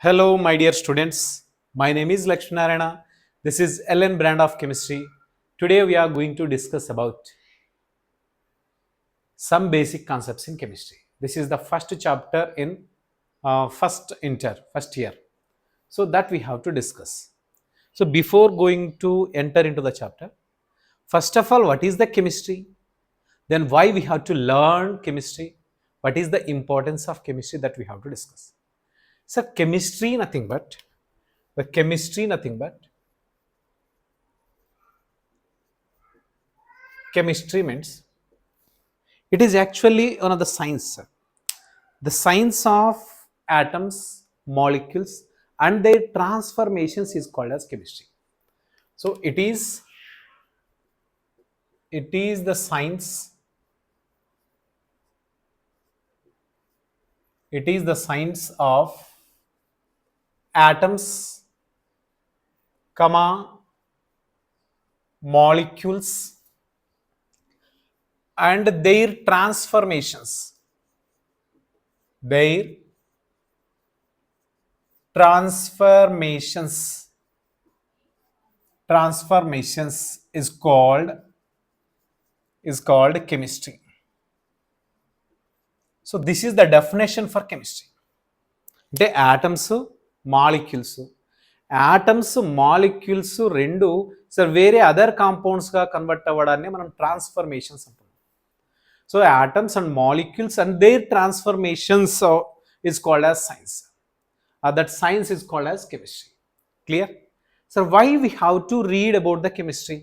Hello, my dear students. My name is Lakshmi Narayana. This is LN brand of chemistry. Today we are going to discuss about some basic concepts in chemistry. This is the first chapter in first year. So that we have to discuss. So before going to enter into the chapter, first of all, what is the chemistry? Then why we have to learn chemistry? What is the importance of chemistry that we have to discuss? So chemistry nothing but chemistry means it is actually one of the science of atoms, molecules and their transformations is called as chemistry. So it is the science of atoms, molecules and their transformations is called chemistry. So this is the definition for chemistry. అంటే atoms molecules రెండు sir వేరే other కాంపౌండ్స్గా convert అవ్వడాన్ని మనం transformations అంటున్నాం. So atoms and molecules and their transformations is called as science. That science is called as chemistry. Clear? So why we have to read about the chemistry?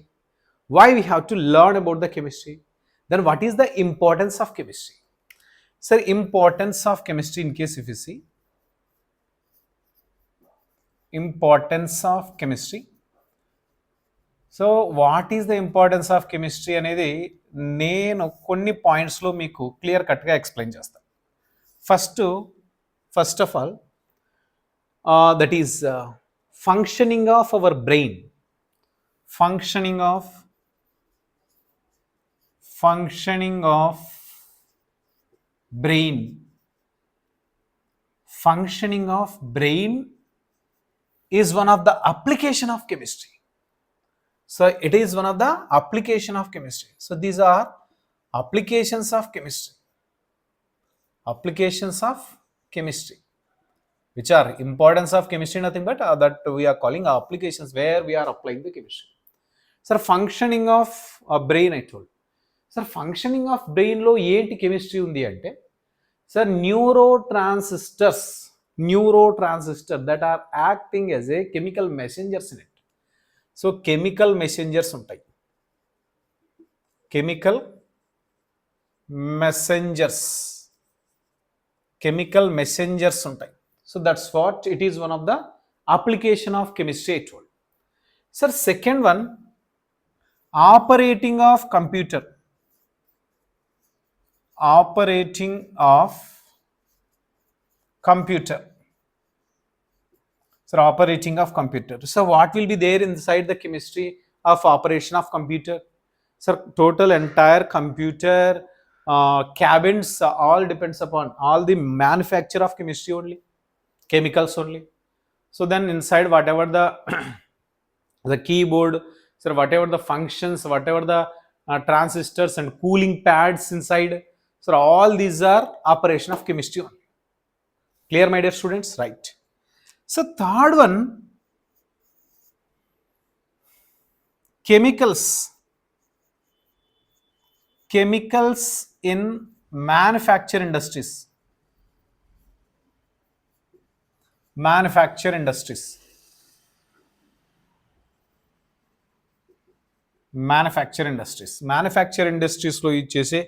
Why we have to learn about the chemistry? Then what is the importance of chemistry? Sir, importance of chemistry in case if you see, importance of chemistry. So what is the importance of chemistry అనేది నేను కొన్ని పాయింట్స్లో మీకు clear కట్గా explain చేస్తాను. First of all that is functioning of our brain, functioning of brain is one of the application of chemistry. So it is one of the application of chemistry. So these are applications of chemistry, which are importance of chemistry nothing but that we are calling applications where we are applying the chemistry. Sir, functioning of a brain I told. Sir, functioning of brain lo enti chemistry undi ante sir neurotransistor that are acting as a chemical messengers in it. So chemical messengers ఉంటాయి, chemical messengers ఉంటాయి. So that's what it is, one of the application of chemistry I told. Sir, second one, operating of computer. So operating of computer. So what will be there inside the chemistry of operation of computer? So total entire computer cabins all depends upon all the manufacture of chemistry only, chemicals only. So then inside whatever the the keyboard, so whatever the functions, whatever the transistors and cooling pads inside, so all these are operation of chemistry only. Clear, my dear students? Right. So third one, chemicals in manufacturing industries. Manufacturing industries లో use చేసే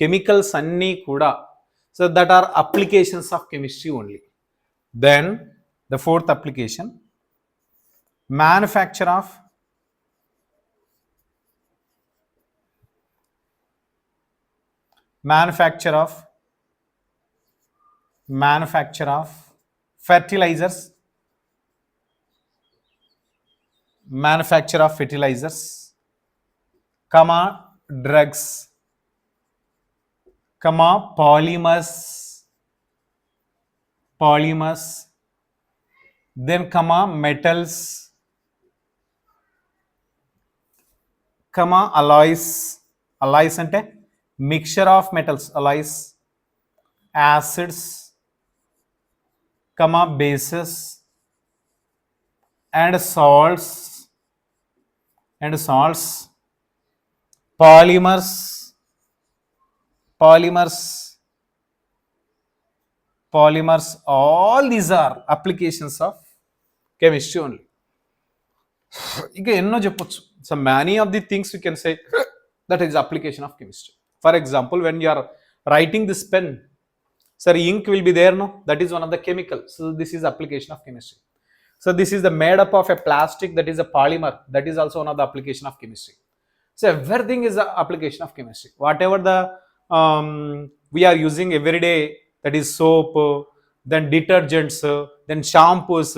chemicals అన్నీ కూడా so that are applications of chemistry only. Then the fourth application, manufacture of fertilizers, drugs, polymers then comma metals, comma alloys. Alloys ante mixture of metals, alloys, acids, comma bases, and salts, polymers, polymers, polymers. All these are applications of chemistry only. ఇక ఎన్నో చెప్పొచ్చు. So many of the things we can say that is application of chemistry. For example, when you are writing this pen, sir, ink will be there, no? That is one of the chemicals. So this is application of chemistry. So this is the made up of a plastic, that is a polymer. That is also one of the application of chemistry. So everything is the application of chemistry. Whatever the we are using every day, that is soap, then detergents, then shampoos,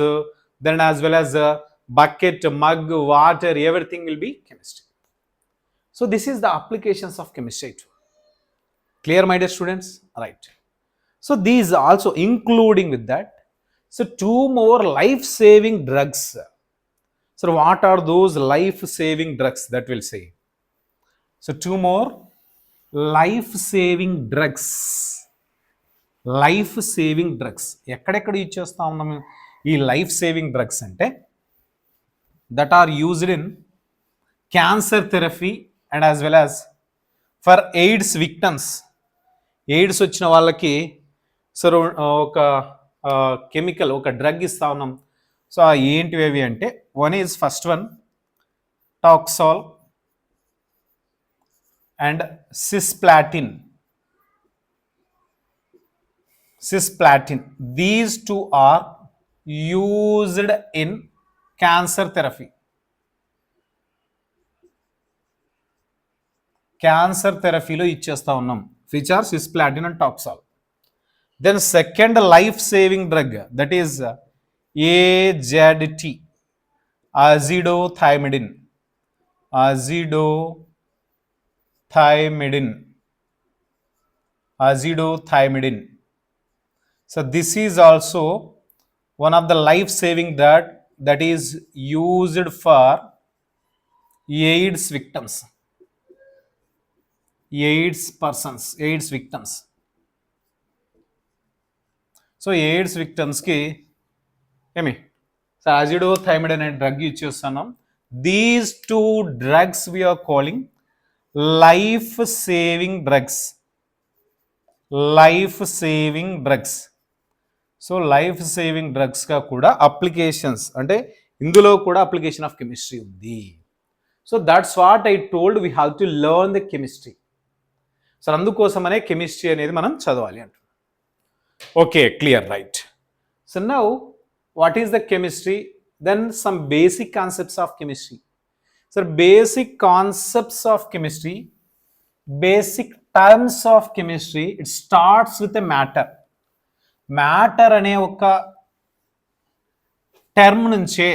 then as well as bucket, mug, water, everything will be chemistry. So this is the applications of chemistry too. Clear, my dear students? Right. So these also including with that. So two more life-saving drugs. So what are those life-saving drugs that we'll say? So two more life-saving drugs. Life-saving drugs. ఎక్కడెక్కడ use చేస్తా ఉన్నాము ఈ life saving drugs అంటే that are used in cancer therapy and as well as for AIDS victims. AIDS వచ్చిన వాళ్ళకి so ఒక chemical, ఒక drug ఇస్తా ఉన్నాం. సో ఏంటివి అంటే one is first one taxol and cisplatin. These two are used in cancer therapy. Cancer థెరపీలో ఇచ్చేస్తా ఉన్నాం, which are cisplatin and toxol. Then second life saving drug, that is AZT, azithromycin. So this is also one of the life saving drug that is used for AIDS victims, AIDS victims. So AIDS విక్టమ్స్కి ఏమి so azithromycin అనే drug use చేస్తున్నాం. These two drugs we are calling life saving drugs. So life saving డ్రగ్స్గా కూడా applications, అంటే ఇందులో కూడా application of chemistry ఉంది. So that's what I told, we have to learn the chemistry. So అందుకోసమనే chemistry అనేది మనం చదవాలి అంట. Okay, clear, right. So now what is the chemistry? Then some basic concepts of chemistry. So basic concepts of chemistry, basic terms of chemistry, it starts with a matter. Matter అనే ఒక term నుంచే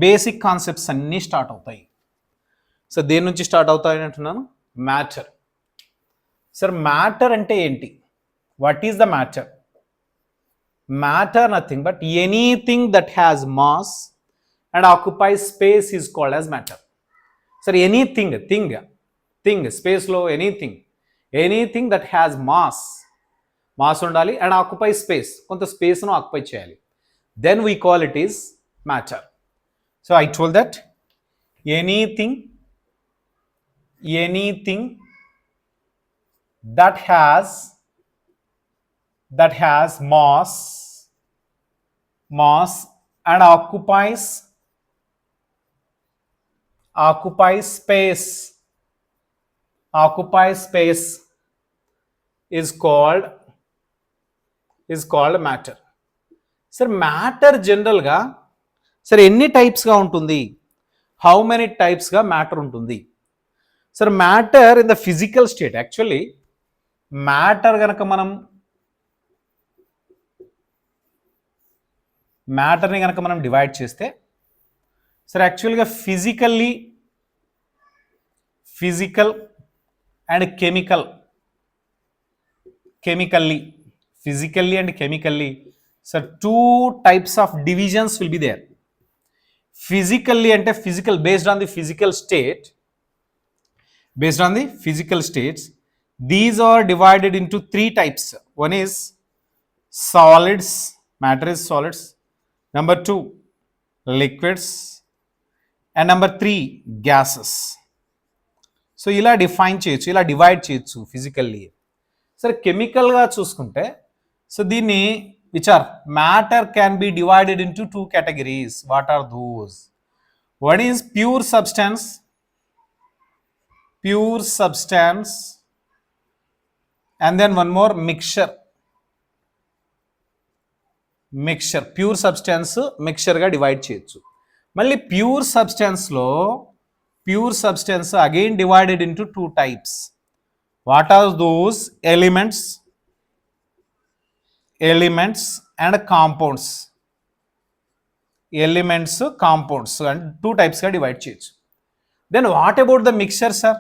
basic concepts అన్నీ start అవుతాయి. So దేని నుంచి start అవుతాయి అంటున్నాను? Matter. Sir matter అంటే ఏంటి? What is the matter? Matter nothing but anything that has mass and occupies space is called as matter. Sir, anything, thing, space lo anything that has mass undali and occupies space, konta space nu occupy cheyali, then we call it is matter. So I told that anything that has mass and occupies space is called matter. Sir, matter general ga sir ఎన్ని types గా ఉంటుంది? How many types గా matter ఉంటుంది? Sir, matter in the physical state, actually matter గనక మనం మ్యాటర్ని కనుక మనం divide చేస్తే సరే యాక్చువల్గా physical and chemically So two types of divisions will be there. Physically ante physical, based on the physical state, based on the physical states, these are divided into three types. One is solids, matter is solids. Number two, liquids. And number three, gases. So ఇలా define చేయొచ్చు, ఇలా divide చేయొచ్చు physically. సరే కెమికల్గా చూసుకుంటే, so దీన్ని which are matter can be divided into two categories. What are those? One is pure substance, and then one more mixture. Pure substance మిక్చర్గా divide చేయొచ్చు. మళ్ళీ pure substance again divided into two types. What are those? Elements and compounds. And two టైప్స్గా divide చేయొచ్చు. Then what about the mixture, sir?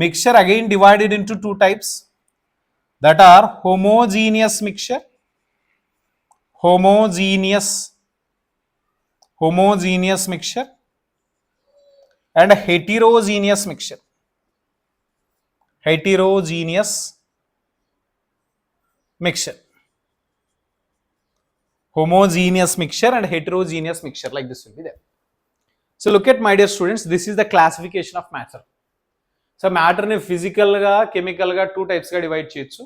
Mixture again divided into two types, that are homogeneous mixture and heterogeneous mixture. Homogeneous mixture and heterogeneous mixture, like this will be there. So look at, my dear students, this is the classification of matter. So matter ni physical ga, chemical ga, two types ga divide cheyochu.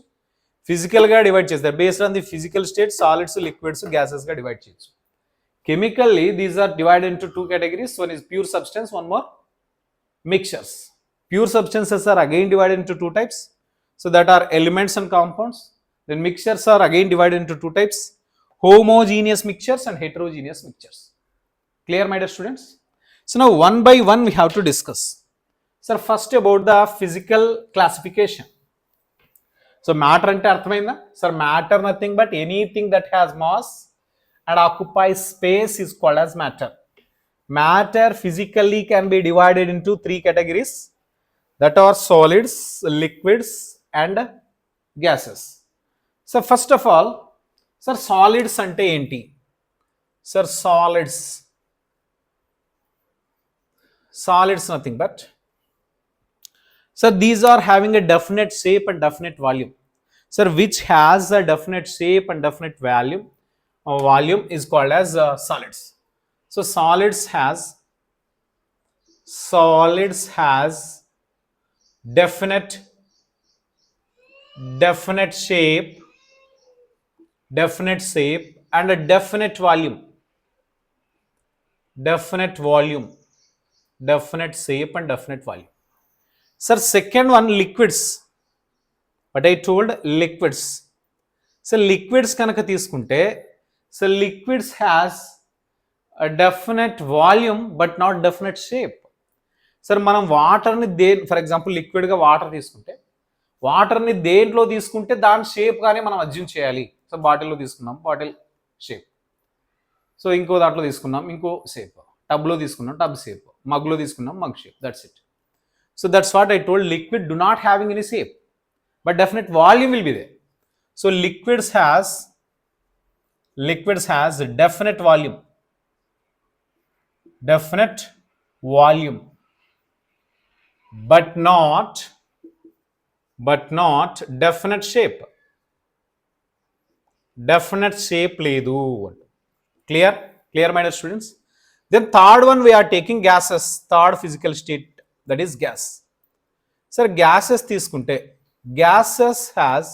Physical ga divide chestar based on the physical state, solids, liquids, gases ga divide cheyochu. Chemically these are divided into two categories. One is pure substance, one more mixtures. Pure substances are again divided into two types, so that are elements and compounds. Then mixtures are again divided into two types, homogeneous mixtures and heterogeneous mixtures. Clear, my dear students? So now one by one we have to discuss. Sir, first about the physical classification. So matter ante arthamainda? Sir, matter nothing but anything that has mass and occupies space is called as matter. Matter physically can be divided into three categories, that are solids, liquids and gases. So first of all, sir, solids ante enti? Sir, solids nothing but, so these are having a definite shape and definite volume. Sir, which has a definite shape and definite volume is called as solids. So solids has definite shape and a definite volume. Definite shape and definite volume. Sir, second one, liquids. But I told liquids. So liquids kanaka తీసుకుంటే, so liquids has a definite volume but not definite shape. Sir, మనం వాటర్ని for example లిక్విడ్గా water తీసుకుంటే, వాటర్ని దేంట్లో తీసుకుంటే దాని shape కానీ మనం అజ్యూమ్ చేయాలి. సో బాటిల్లో తీసుకున్నాం, బాటిల్ షేప్. సో ఇంకో దాంట్లో తీసుకున్నాం, ఇంకో షేప్. టబ్లో తీసుకున్నాం, టబ్ షేప్. మగ్లో తీసుకున్నాం, mug shape. That's it. So that's what I told, liquid do not having any shape, but definite volume will be there. So liquids has definite volume, but not definite shape. Definite shape ledu. Clear, my dear students? Then third one we are taking gases, third physical state, that is gas. Sir, gases తీసుకుంటే, gases has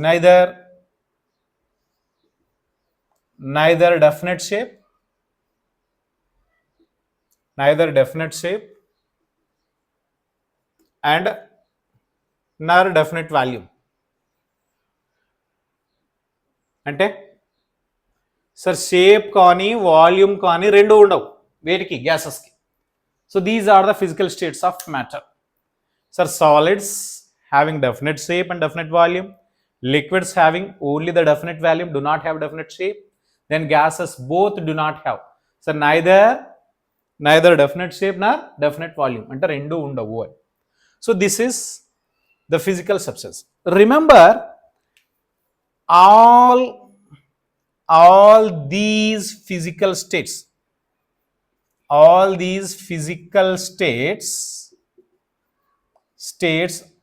neither definite shape and nor definite volume. అంటే sir shape కానీ volume కానీ రెండు ఉండవు వేటికి, గ్యాసెస్కి. So these are the physical states of matter. Sir solids having definite shape and definite volume, liquids having only the definite volume, do not have definite shape. Then gases both do not have. So neither definite shape nor definite volume. అంటే రెండు ఉండవు. So this is the physical substance. Remember, all these physical states,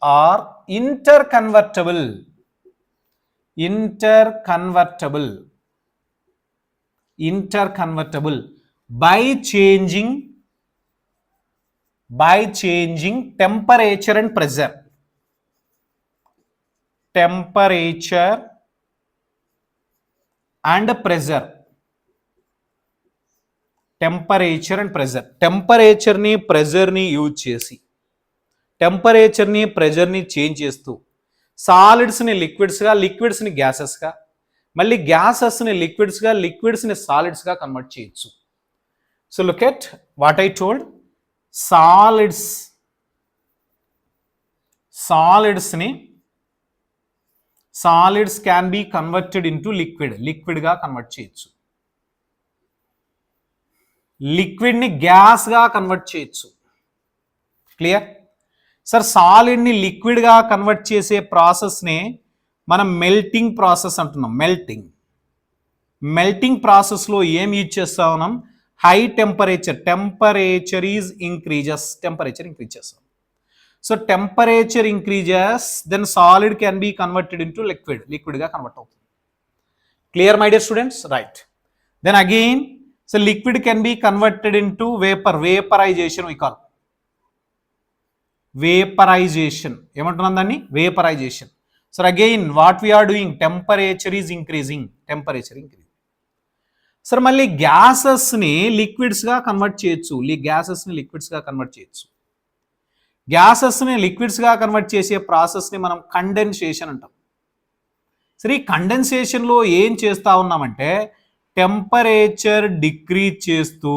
are interconvertible by changing temperature and pressure. Temperature and pressure. Temperature ni pressure ni use chesi, temperature ni pressure ni change చేస్తూ solids ని liquids గా, liquids ని gases గా, మళ్ళీ gases ని liquids గా, liquids ని solids గా కన్వర్ట్ చేయొచ్చు. So look at what I told. Solids can be converted into liquid గా కన్వర్ట్ చేయొచ్చు. లిక్విడ్ ని గ్యాస్ గా కన్వర్ట్ చేయొచ్చు. Clear sir? సాలిడ్ ని లిక్విడ్ గా కన్వర్ట్ చేసే ప్రాసెస్ నే మనం మెల్టింగ్ ప్రాసెస్ అంటున్నాం. మెల్టింగ్ ప్రాసెస్ లో ఏం యూజ్ చేస్తా ఉన్నాం? హై టెంపరేచర్ ఇంక్రీజ్ చేస్తాం. So temperature increases, then solid can be converted into liquid గా కన్వర్ట్ అవుతుంది. Clear my dear students? Right. Then again, so liquid can be converted into vaporization we call. Vaporization ఏమంటున్నాం దాన్ని? Vaporization. So again what we are doing? Temperature is increasing. సరే మళ్ళీ గ్యాసెస్ని లిక్విడ్స్గా convert చేయొచ్చు. గ్యాసెస్ని లిక్విడ్స్గా convert చేసే ప్రాసెస్ని మనం కండెన్సేషన్ అంటాం. సరే ఈ కండెన్సేషన్లో ఏం చేస్తూ ఉన్నామంటే టెంపరేచర్ డిక్రీజ్ చేస్తూ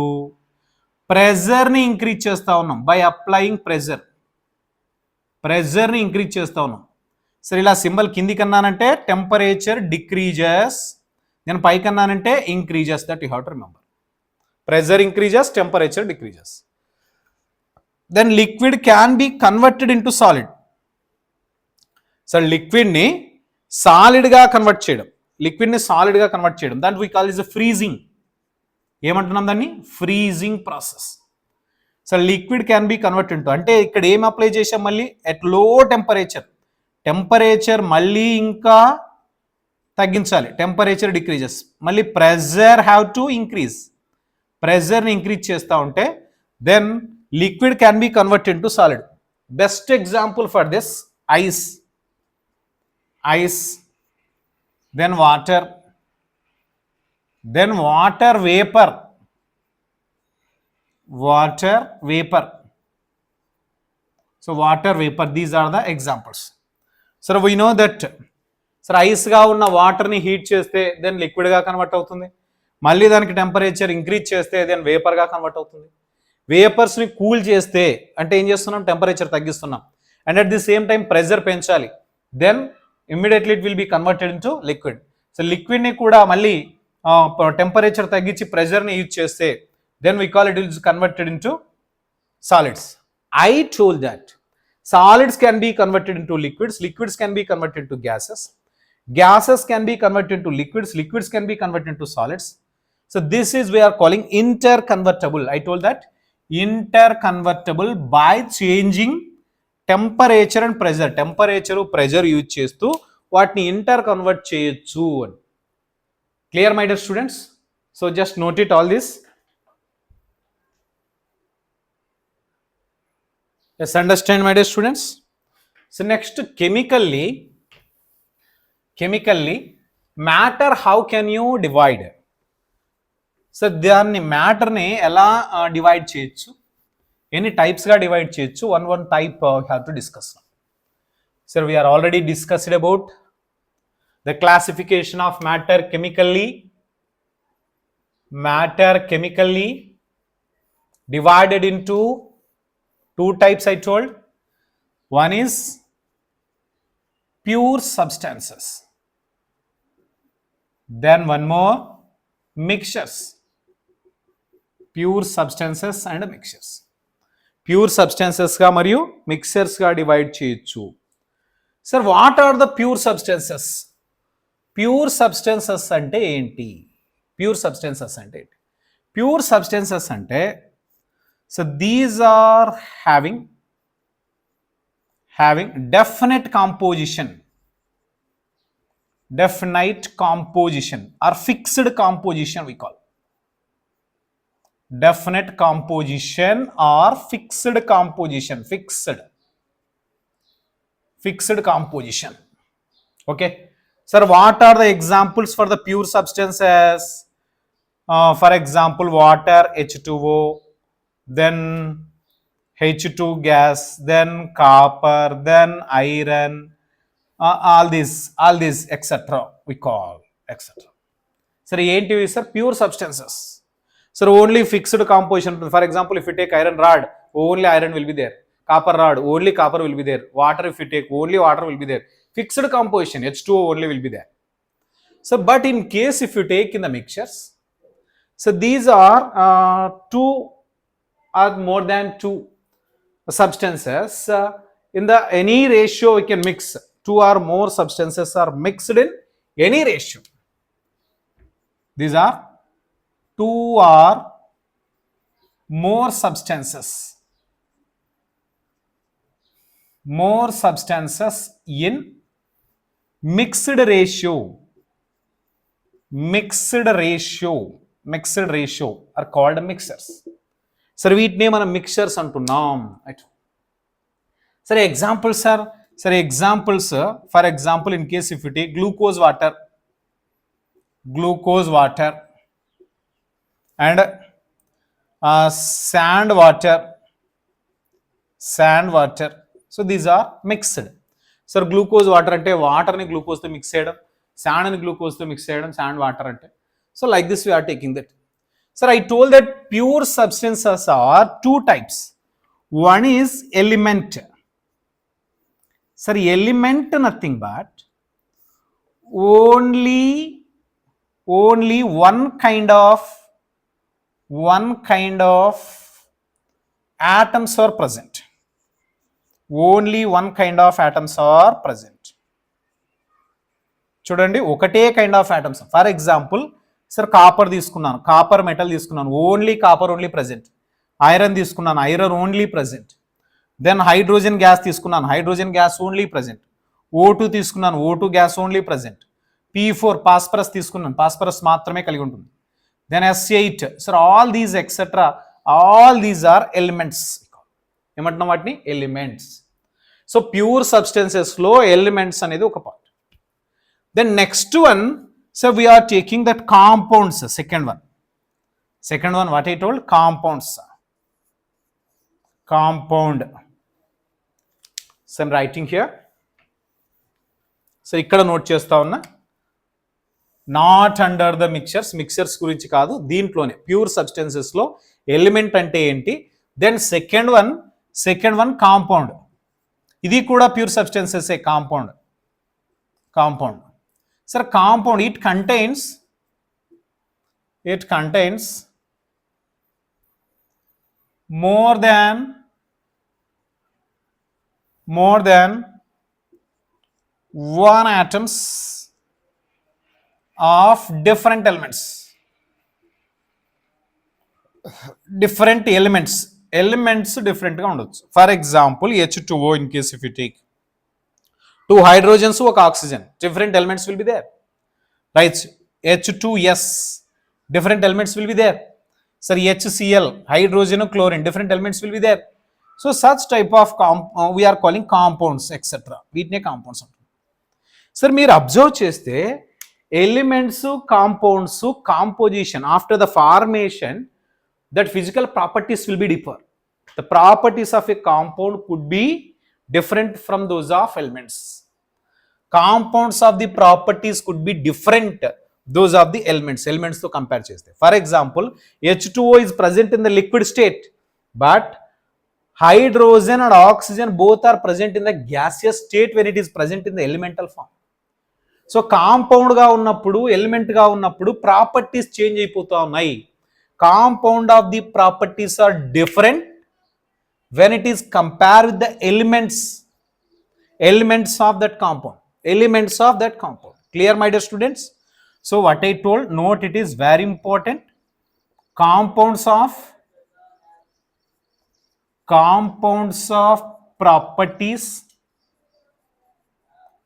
ప్రెజర్ని ఇంక్రీజ్ చేస్తూ ఉన్నాం. బై అప్లయింగ్ ప్రెజర్ని ఇంక్రీజ్ చేస్తూ ఉన్నాం. సరే ఇలా సింబల్ కిందికి అన్నానంటే టెంపరేచర్ డిక్రీజెస్, నేను పైకి అన్నానంటే increases. That you have to remember. Pressure increases, temperature decreases. Then liquid can be converted into solid. So లిక్విడ్ని సాలిడ్గా కన్వర్ట్ చేయడం, దాన్ని వీ కాల్ ఇస్ ఫ్రీజింగ్. ఏమంటున్నాం దాన్ని? Freezing process. So liquid can be convert into, అంటే ఇక్కడ ఏం apply చేసాం? మళ్ళీ ఎట్ లో టెంపరేచర్ మళ్ళీ ఇంకా తగ్గించాలి. టెంపరేచర్ డిక్రీజెస్, మళ్ళీ ప్రెజర్ హ్యావ్ టు ఇంక్రీజ్. ప్రెజర్ని ఇంక్రీజ్ చేస్తూ ఉంటే then liquid can be convert into solid. Best example for this ice, then water vapour. So water vapor, these are the examples. So we know that ice గా ఉన్న వాటర్ని heat చేస్తే then లిక్విడ్గా convert అవుతుంది. మళ్ళీ దానికి temperature increase చేస్తే then వేపర్గా convert అవుతుంది. వేపర్స్ని కూల్ చేస్తే అంటే ఏం చేస్తున్నాం? టెంపరేచర్ తగ్గిస్తున్నాం. And at the same time pressure పెంచాలి. Then immediately it will be converted into liquid. So లిక్విడ్ని కూడా మళ్ళీ టెంపరేచర్ తగ్గించి ప్రెజర్ని యూజ్ చేస్తే then we call it is converted into solids. I told that solids can be converted into liquids can be converted into gases can be converted into liquids can be converted into solids. So this is we are calling interconvertible. I told that interconvertible by changing temperature and pressure use చేస్తూ వాటిని interconvert చేయొచ్చు. Clear my dear students? So just note it all this. Yes, understand my dear students? So next, chemically matter, how can you divide? So దాన్ని మ్యాటర్ని ఎలా divide చేయొచ్చు, ఎన్ని టైప్స్గా divide చేయొచ్చు, one type have to discuss. So we are already discussed about the classification of matter chemically divided into two types I told. One is pure substances, then one more mixtures. Pure substances and mixtures. Pure substances గా మరియు mixtures గా divide చేయొచ్చు. Sir what are the pure substances? Pure substances అంటే ఏంటి? Pure substances అంటే ఏంటి? Pure substances అంటే so these are having definite composition or fixed composition, we call definite composition or fixed composition. Okay, sir, what are the examples for the pure substances? For example, water, H2O, then H2 gas, then copper, then iron, all these etc. we call etc. Sir, ఏంటివి sir? Pure substances. Sir, only fixed composition. For example, if you take iron rod, only iron will be there. Copper rod, only copper will be there. Water, if you take, only water will be there. Fixed composition, H2O only will be there. So, but in case if you take in the mixtures, so these are two or more than two substances. In the any ratio we can mix. Two or more substances are mixed in any ratio. These are two or more substances in mixed ratio are called mixers. Sir, వీటినే మనం mixtures అంటున్నాం. Sir, examples are, for example, in case if you take glucose water and sand water. So these are mixed. Sir, glucose water ante water ni glucose tho mix cheyadam, sand ni glucose tho mix cheyadam, sand water ante. So like this we are taking that. Sir, I told that pure substances are two types. One is element. Sir, element nothing but only one kind of atoms are present. Only one kind of atoms are present. చూడండి, ఒకటే kind of atoms. For example sir, copper తీసుకున్నాను, copper metal తీసుకున్నాను, only copper only present. Iron తీసుకున్నాను, iron only present. Then hydrogen gas తీసుకున్నాను, hydrogen gas only present. O2 తీసుకున్నాను, O2 gas only present. P4 phosphorus తీసుకున్నాను, phosphorus మాత్రమే కలిగి ఉంటుంది. Then S8. Sir, all these etcetera, all these are elements. ఏమంటున్నాం వాటిని? Elements. So pure సబ్స్టెన్సెస్లో elements అనేది ఒక part. Then next one, so we are taking that compounds. Second one what I told, compounds. Compound. So I'm writing here. So ikkada note chesta unna, not under the mixtures gurinchi kaadu, deentloనే pure substances lo element ante enti. Then second one compound. Idi kuda pure substances e compound. Sir, compound, it contains more than one atoms of different elements. Different elements different గా ఉండొచ్చు. For example H2O, in case if you take two hydrogens, ఒక oxygen, different elements will be there, right? H2S, different elements will be there. Sir, HCl, hydrogen, chlorine, different elements will be there. So such type of we are calling compounds, etc. వీటినే compounds అంటారు. Sir, మీరు observe చేస్తే elements, compounds, composition after the formation, that physical properties will be differ. The properties of a compound could be different from those of elements. Compounds of the properties could be different those of the elements to compare cheste. For example, H2O is present in the liquid state, but hydrogen and oxygen both are present in the gaseous state when it is present in the elemental form. So compound ga unnappudu, element ga unnappudu properties change అయిపోతా ఉన్నాయి. Compound of the properties are different when it is compared with the elements. elements of that compound, elements of that compound. Clear, my dear students? So what I told, note, it is very important. Compounds of properties,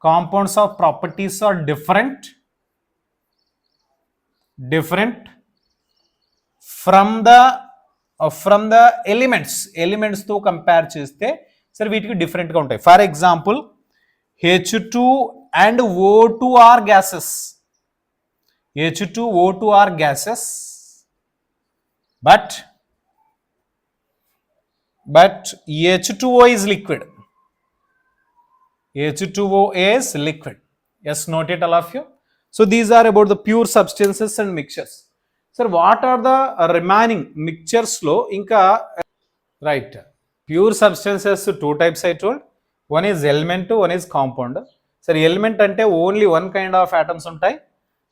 compounds of properties are different from the elements తో compare చేస్తే సరే వీటికి different గా ఉంటాయి. For example H2 and O2 are gases. H2 O2 are gases, but H2O is liquid. H2O is liquid. Yes, note it, all of you. So these are about the pure substances and mixtures. Sir, what are the remaining mixtures lo inka? Right, pure substances two types I told. One is element, one is compound. Sir, element ante only one kind of atoms untai.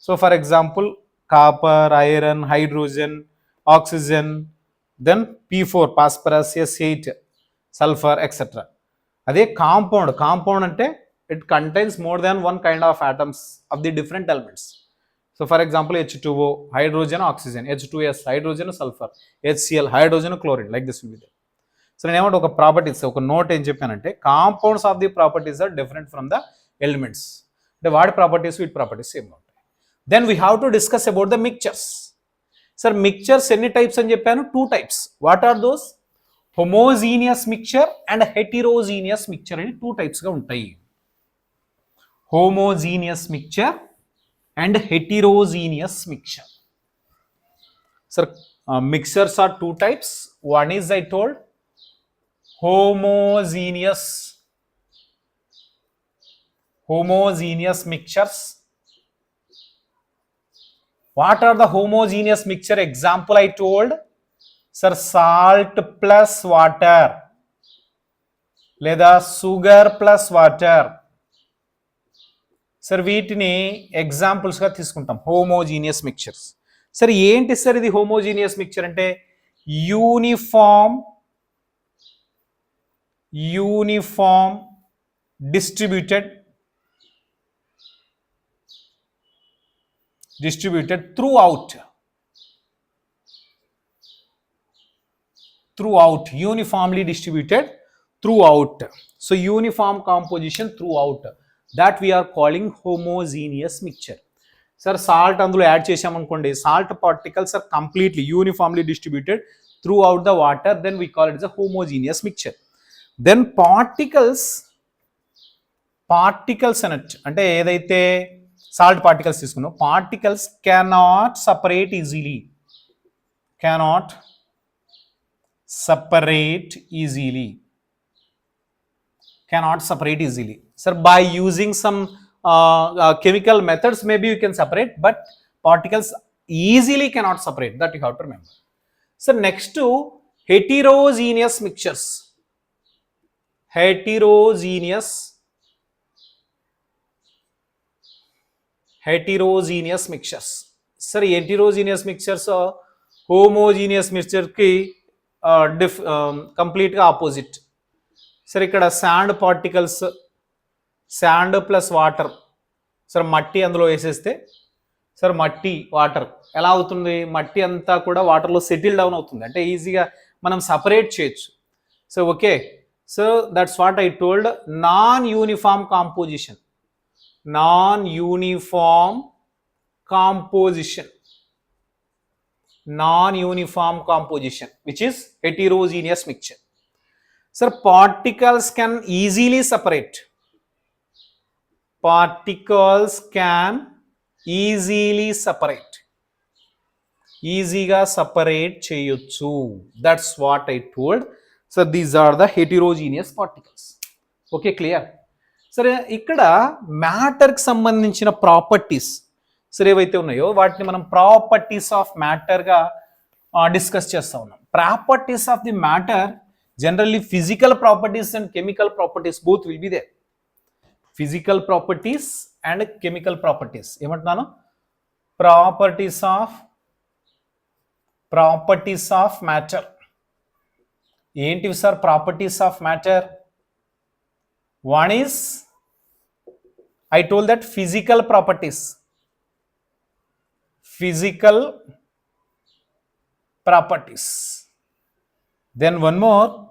So for example, copper, iron, hydrogen, oxygen, then P4 phosphorus, S8 sulfur, etc. Ade compound ante it contains more than one kind of atoms of the different elements. So for example, H2O, hydrogen, oxygen, H2S, hydrogen, sulfur, HCl, hydrogen, chlorine, like this will be there. So నేనేమంటే ఒక properties ఒక note ఏం చెప్పానంటే compounds of the properties are different from the elements. అంటే వాడి properties వీటి properties same ఉంటాయి. Then we have to discuss about the mixtures. Sir mixtures ఎన్ని టైప్స్ అని చెప్పాను? 2 types. What are those? Homogeneous mixture and heterogeneous mixture అని 2 types గా ఉంటాయి. Homogeneous mixture and heterogeneous mixture. Sir mixtures are 2 types. One is I told homogeneous mixtures. What are the homogeneous mixture? Example I told, sir, salt plus water లేదా sugar plus water. Sir వీటిని ఎగ్జాంపుల్స్గా తీసుకుంటాం homogeneous mixtures. సరే ఏంటి sir ఇది homogeneous mixture అంటే? Uniform distributed throughout, uniformly distributed throughout. So uniform composition throughout, that we are calling homogeneous mixture. Sir, salt అందులో add చేసామనుకోండి, salt particles are completely uniformly distributed throughout the water, then we call it as a homogeneous mixture. Then particles అనొచ్చు. అంటే ఏదైతే salt particles తీసుకున్నాం, particles cannot separate easily. Sir, by using some chemical methods maybe you can separate, but particles easily cannot separate. That you have to remember. So next to heterogeneous mixtures. Heterogeneous mixtures. Sir, heterogeneous mixtures homogeneous mixture ki complete ga opposite. Sir, ikkada sand particles, sand plus water. Sir, మట్టి అందులో వేసేస్తే sir మట్టి water ఎలా అవుతుంది? మట్టి అంతా కూడా వాటర్లో సెటిల్ డౌన్ అవుతుంది. అంటే ఈజీగా మనం సపరేట్ చేయొచ్చు. So okay, so that's what I told. Non uniform composition which is heterogeneous mixture. Sir, particles can easily separate. ఈజీగా సపరేట్ చేయొచ్చు. That's what I told. So these are the heterogeneous particles. Okay, clear? సరే, ఇక్కడ మ్యాటర్కి సంబంధించిన properties సరే ఏవైతే ఉన్నాయో వాటిని మనం ప్రాపర్టీస్ ఆఫ్ మ్యాటర్గా డిస్కస్ చేస్తూ ఉన్నాం. Properties of the matter generally physical properties and chemical properties both will be there. Physical properties and chemical properties. ఏమంటున్నాను? Properties of matter. ఏంటివి sir properties of matter? One is, I told that physical properties. Physical properties. Then one more,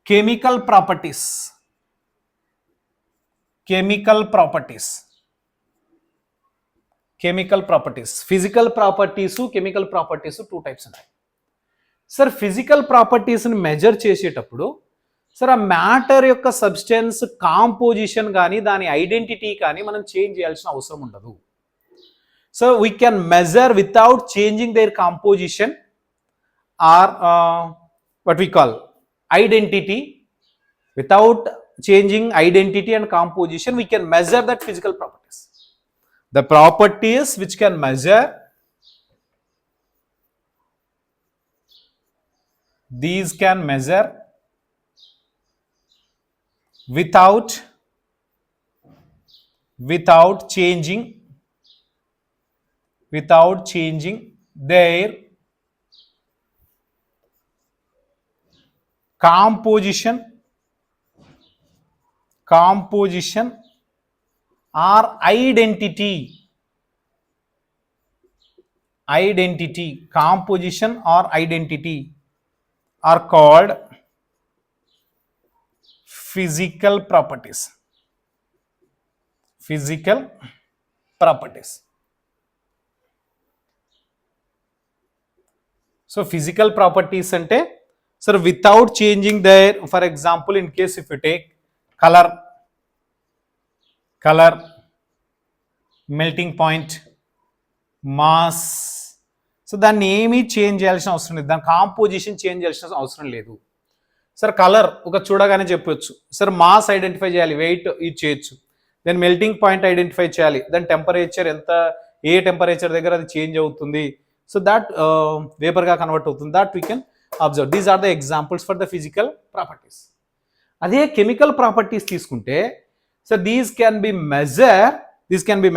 chemical properties. Chemical properties. Chemical properties. Physical properties, chemical properties, two types ఉన్నాయి. Sir physical ప్రాపర్టీస్ని measure చేసేటప్పుడు sir ఆ matter యొక్క substance composition కానీ దాని identity కానీ మనం change చేయాల్సిన అవసరం ఉండదు. So we can measure without changing their composition or what we call identity. Without changing identity and composition, we can measure that physical properties. The properties which can measure, these can measure without changing their composition or identity. Composition or identity are called physical properties. Physical properties. So physical properties ante sir without changing their, for example in case if you take color, melting point, mass, so దాన్ని ఏమీ change చేయాల్సిన అవసరం లేదు, దాని composition change చేయాల్సిన అవసరం లేదు. Sir colour ఒక చూడగానే చెప్పొచ్చు. సార్ మాస్ ఐడెంటిఫై చేయాలి, వెయిట్ ఇది చేయొచ్చు. దెన్ మెల్టింగ్ పాయింట్ ఐడెంటిఫై చేయాలి, దాని టెంపరేచర్ ఎంత, ఏ టెంపరేచర్ దగ్గర అది చేంజ్ అవుతుంది, సో దాట్ వేపర్గా కన్వర్ట్ అవుతుంది, that we can observe. These are the examples for the physical properties. అదే కెమికల్ ప్రాపర్టీస్ తీసుకుంటే so these can be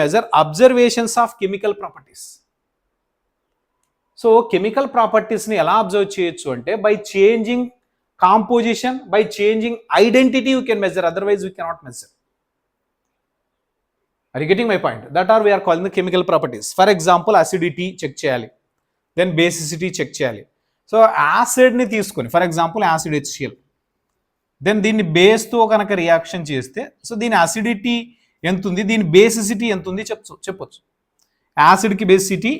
measure observations of chemical properties. So chemical ప్రాపర్టీస్ని ఎలా అబ్జర్వ్ చేయొచ్చు అంటే by changing composition, by changing identity you can measure, otherwise we cannot measure. Are you getting my point? That are we are calling the chemical properties. For example acidity check చేయాలి, then basicity check చేయాలి. So యాసిడ్ని తీసుకొని for example acid HCl, then దీన్ని బేస్తో కనుక reaction చేస్తే so దీని acidity ఎంత ఉంది, దీని బేసిసిటీ ఎంత ఉంది చెప్పొచ్చు. యాసిడ్కి బేసిసిటీ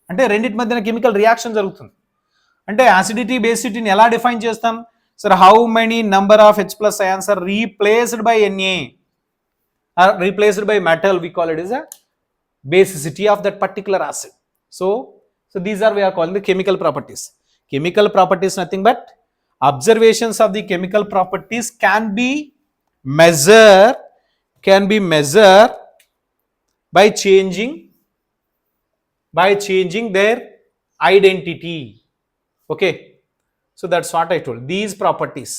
అంటే రెండింటి మధ్యన కెమికల్ రియాక్షన్ జరుగుతుంది. అంటే యాసిడిటీ బేసిసిటీని ఎలా డిఫైన్ చేస్తాం? Sir how many number of H+ ions are replaced by Na or replaced by metal, we call it as a basicity of that particular acid. So these are we are calling the chemical properties. Chemical properties nothing but observations of the chemical properties can be measured by changing their identity. Okay, so that's what I told. These properties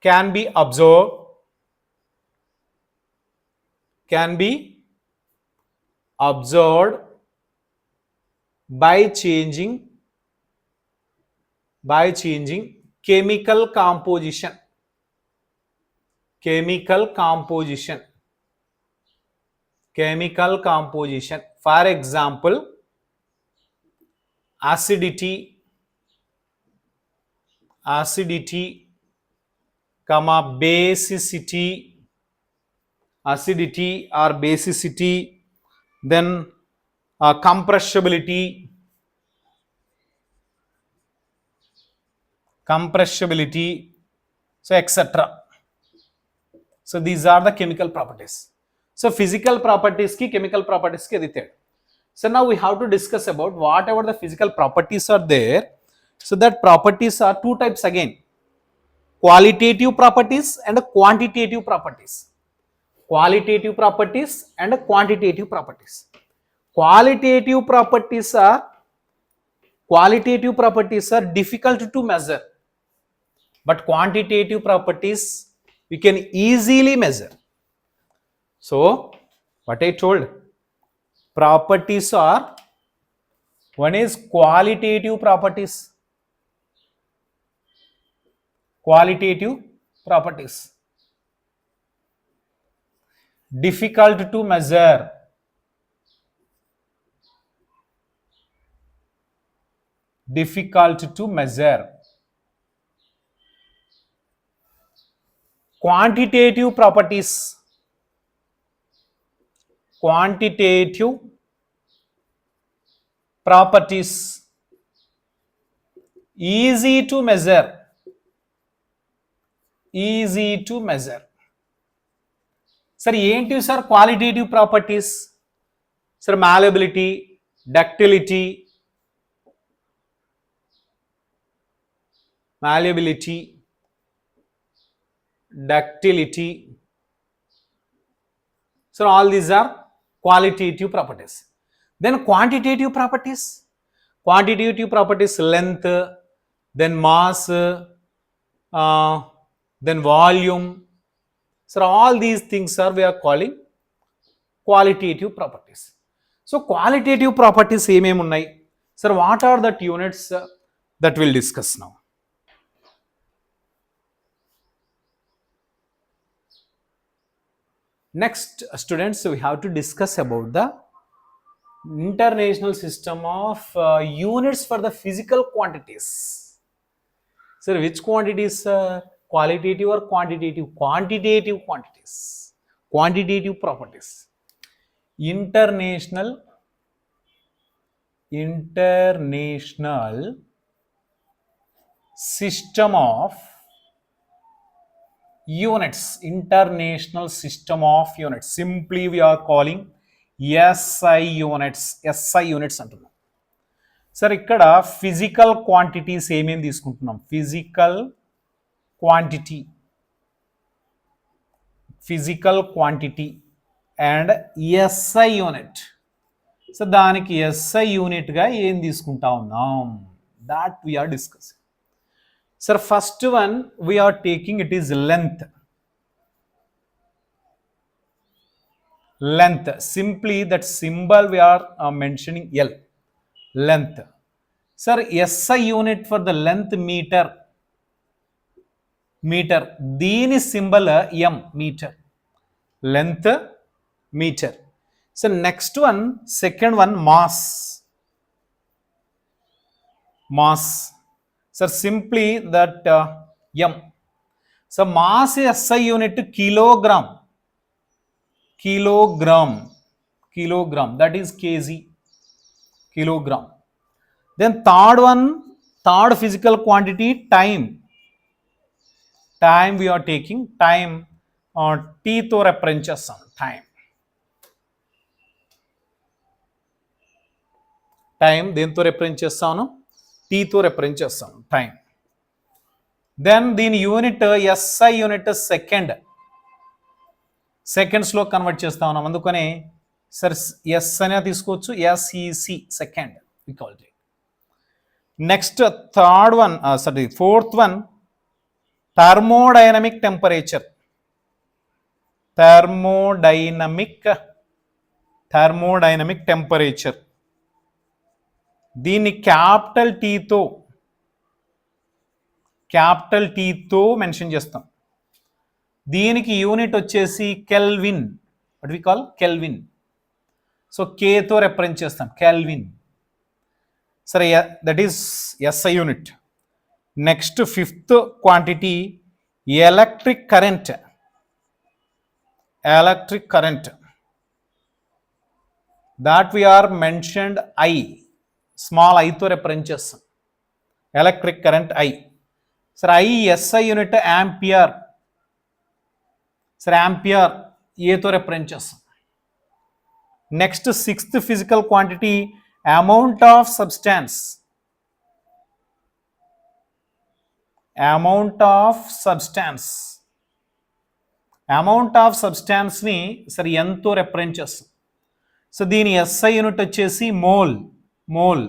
can be observed by changing chemical composition. For example, acidity, basicity, acidity or basicity, then compressibility, so etc. So these are the chemical properties. So physical properties ki chemical properties ki adite. So now we have to discuss about whatever the physical properties are there. So that properties are two types again, qualitative properties and quantitative properties. Qualitative properties and quantitative properties. Qualitative properties are difficult to measure, but quantitative properties we can easily measure. So what I told, properties are One is qualitative properties. Qualitative properties. Difficult to measure. Difficult to measure. Quantitative properties. Quantitative properties. Easy to measure. Easy to measure. Sir, ఏంటి sir qualitative properties? Sir, malleability, ductility, malleability, ductility. So all these are qualitative properties. Then quantitative properties. Quantitative properties, length, then mass, then volume. So all these things are we are calling qualitative properties. So qualitative properties ఏమేమి ఉన్నాయి? Sir, what are that units that we'll discuss now? Next, students, we have to discuss about the international system of units for the physical quantities. Sir, which quantities? Qualitative or quantitative? Quantitative quantities. Quantitative properties. International system of units. International system of units. Simply we are calling SI units. SI units అంటున్నాం. Sir ఇక్కడ physical quantities ఏమేమి తీసుకుంటున్నాం? Physical quantity and SI unit. So దానికి SI యూనిట్గా ఏం తీసుకుంటా ఉన్నాం? That we are discussing. Sir first one we are taking it is length. Length, simply that symbol we are mentioning L, length. Sir, SI unit for the length meter. Dini symbol M, meter. Length meter. So next one, second one, mass. Sir, simply that M. So mass SI unit kilogram. Kilogram, that is kg, kilogram. Then third physical quantity, time we are taking. Time t తో represent చేస్తాం. time దేంతో represent చేస్తాను? t తో represent చేస్తాం. time. Then దీని unit SI unit సెకండ్స్లో convert చేస్తా ఉన్నాం. అందుకనే సర్ ఎస్ అనే తీసుకోవచ్చు, SEC second equal. Next third one, fourth one, thermodynamic temperature. Thermodynamic temperature. దీన్ని క్యాపిటల్ టీతో మెన్షన్ చేస్తాం. దీనికి యూనిట్ వచ్చేసి kelvin. What we call kelvin. So కేతో రిప్రజెంట్ చేస్తాం, కెల్విన్. సరే, that is SI unit. Next fifth quantity electric current. That we are mentioned I, small ఐతో represent చేస్తాం. Electric current I. సరే, ఐ ఎస్ఐ యూనిట్ యాంపియర్. సరే, ampere ఏతో represent చేస్తాం. Next sixth physical quantity amount of substance. Amount of సబ్స్టాన్స్ని సరే ఎంతో represent చేస్తాం. సో దీని ఎస్ఐ యూనిట్ వచ్చేసి మోల్.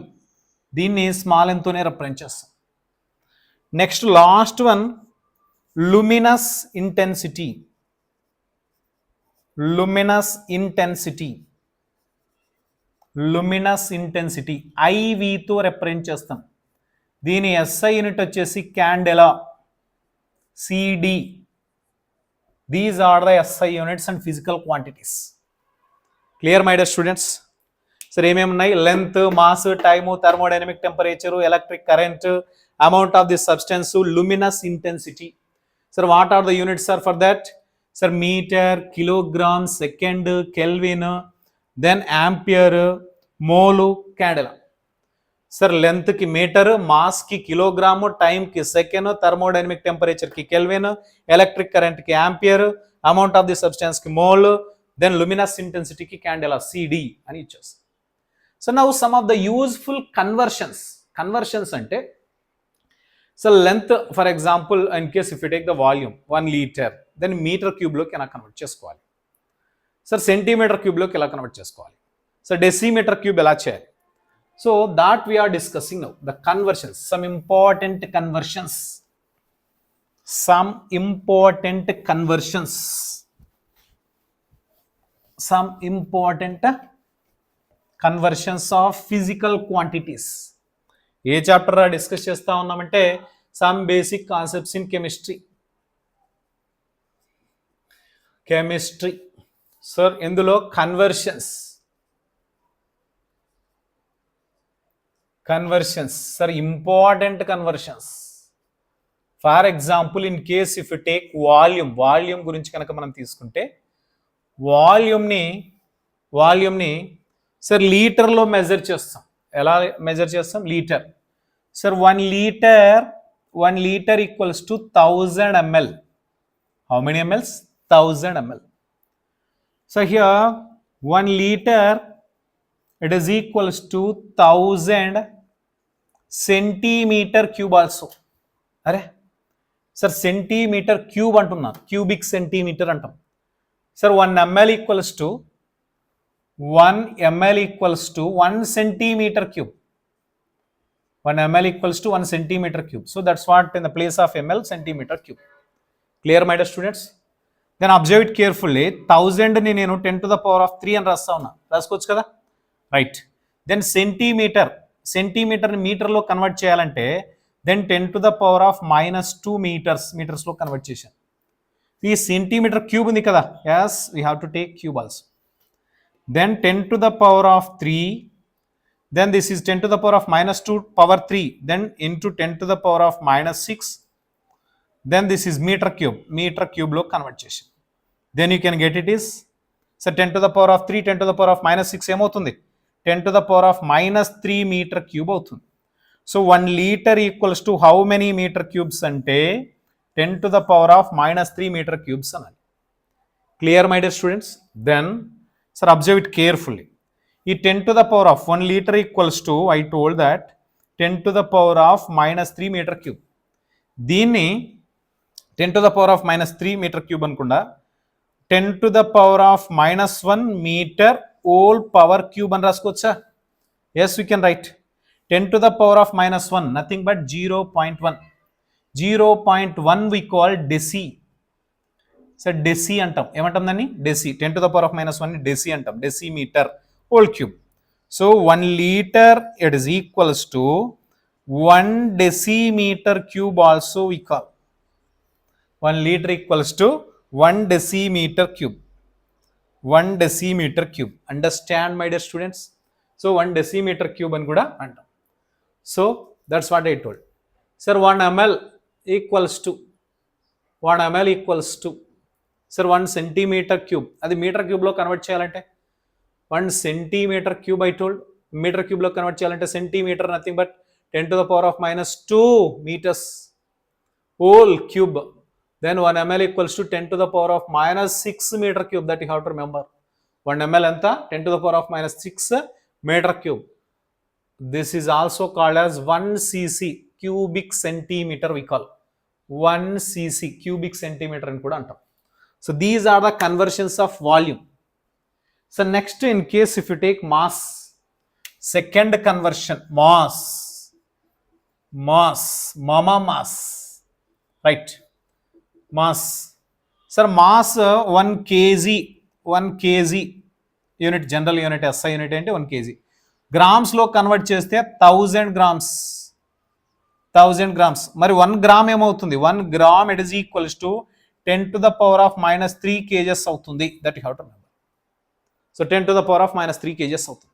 దీన్ని స్మాల్ ఎంతోనే రిప్రజెంట్ చేస్తాం. Next last one luminous intensity. luminous intensity IV తో రిప్రజెంట్ చేస్తాం. దీని SI యూనిట్ వచ్చేసి candela CD. These are the SI units and physical quantities. Clear, my dear students? Sir, ఏమేమి ఉన్నాయి? Length, mass, time, thermodynamic temperature, electric current, amount of this substance, luminous intensity. Sir, what are the units, sir, for that? Sir, meter, kilogram, second, Kelvin, then ampere, mole, candela. Sir, length ki meter, mass ki kilogram, time ki second, thermodynamic temperature ki Kelvin, electric current ki ampere, amount of the substance ki mole, then luminous intensity ki candela CD అని ఇచ్చేస్తాం. So now some of the useful conversions. Conversions అంటే so length, for example, in case if you take the volume 1 liter, then meter cube లోకి ఎలా convert చేసుకోవాలి? Sir, centimeter cube లోకి ఎలా convert చేసుకోవాలి? So decimeter cube ఎలా చేయాలి? So that we are discussing now, the conversions, some important conversions. Some important conversions. Some important conversions of physical quantities. ఏ chapter discuss చేస్తా ఉన్నామంటే some basic concepts in chemistry. Sir ఇందులో conversions sir important conversions. For example in case if you take volume గురించి కనుక మనం తీసుకుంటే వాల్యూమ్ని sir లీటర్లో measure చేస్తాం. ఎలా మెజర్ చేస్తాం? Litre. Sir 1 litre equals to 1000 ml. How many mls? 1000 ml. So here 1 liter it is equals to 1000 centimeter cube also. అరే sir centimetre cube అంటున్నా, cubic centimetre అంటాం. Sir 1 ml equals to 1 centimeter cube. 1 ml equals to 1 centimeter cube. So that's what in the place of ml, centimeter cube. Clear, my dear students? Then observe it carefully. 1000 ni nenu 10 to the power of 3 అని రాస్తా ఉన్నా. రాసుకోవచ్చు కదా? Right. Then centimetre ని metre లో convert చేయాలంటే then 10 to the power of -2 metres లో convert చేశాను. ఈ సెంటీమీటర్ క్యూబ్ ఉంది కదా? yes, we have to take cube also. Then 10 to the power of 3, then this is 10 to the power of -2 power 3, then into 10 to the power of -6, then this is meter cube లో convert చేశాను. then you can get it is, so 10 to the power of 3, 10 to the power of -6 ఏమవుతుంది? 10 to the power of -3 meter cube అవుతుంది. So 1 liter equals to how many meter cubes అంటే 10 to the power of -3 meter cubes అనాలి. Clear, my dear students? Then sir, observe it carefully. ఈ 10 to the power of 1 liter equals to, I told that 10 to the power of -3 meter cube. దీన్ని 10 to the power of -3 meter cube అనుకుండా 10 to the power of -1 meter whole power cube అని రాసుకోవచ్చా? yes, we can write 10 to the power of -1, nothing but 0.1. 0.1 we call deci. So deci అంటాం. ఏమంటాం దాన్ని? Deci. 10 to the power of -1 ని deci అంటాం. Decimetre whole cube. So 1 liter it is equals to 1 decimeter cube also we call. 1 liter equals to 1 decimeter cube. 1 decimeter cube. Understand, my dear students? So 1 decimeter cube అని కూడా అంటాం. So that's what I told. Sir, 1 ml equals to sir 1 centimeter cube. అది metre క్యూబ్లో convert చేయాలంటే 1 centimeter cube I told. Metre క్యూబ్లో convert చేయాలంటే centimetre nothing but 10 to the power of -2 meters whole cube. Then 1 ml equals to 10 to the power of -6 meter cube. That you have to remember. 1 ml ఎంత? 10 to the power of -6 meter cube. This is also called as 1 cc, cubic centimeter we call. 1 cc, cubic centimeter అని కూడా అంటాం. So these are the conversions of volume. So next, in case if you take mass, second conversion, mass, right? Mass. Sir, mass 1 kg unit, general unit, SI unit అంటే 1 kg. గ్రామ్స్లో convert చేస్తే 1000 grams మరి 1 gram ఏమవుతుంది 1 gram it is equals to 10⁻³ kgs అవుతుంది that you have to remember. So 10⁻³ kgs అవుతుంది.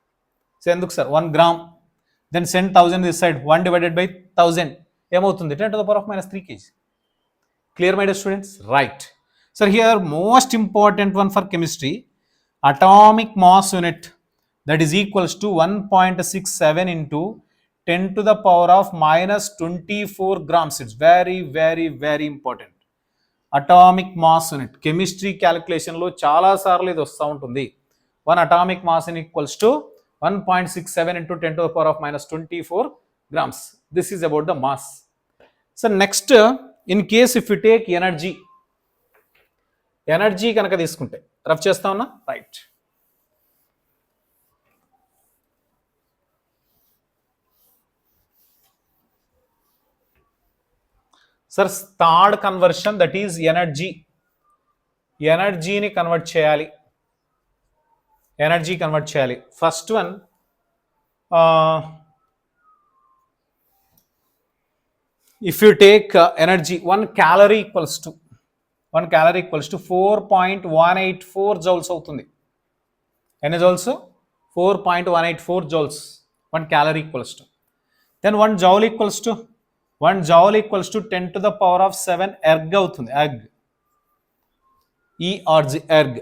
So ఎందుకు sir 1 gram then send 1000 this side 1 divided by 1000 ఏమవుతుంది 10⁻³ kg. Clear, my dear students? Right. So here most important one for chemistry, atomic mass unit, that is equals to 1.67 into 10⁻⁻24 grams. It's very, very, very important. Atomic mass unit. Chemistry calculation లో చాలా సార్లు ఇది వస్తూ ఉంటుంది. 1 atomic mass unit equals to 1.67 into 10⁻⁻24 grams. This is about the mass. So next, in case if you take energy కనుక తీసుకుంటే rough చేస్తా ఉన్నా right. Sir third conversion that is ఎనర్జీని కన్వర్ట్ చేయాలి. First one if you take energy 1 calorie equals to 4.184 joules అవుతుంది. ఎన్ని joules 4.184 joules 1 calorie equals to. Then 1 joule equals to 10⁻⁷ erg అవుతుంది. erg.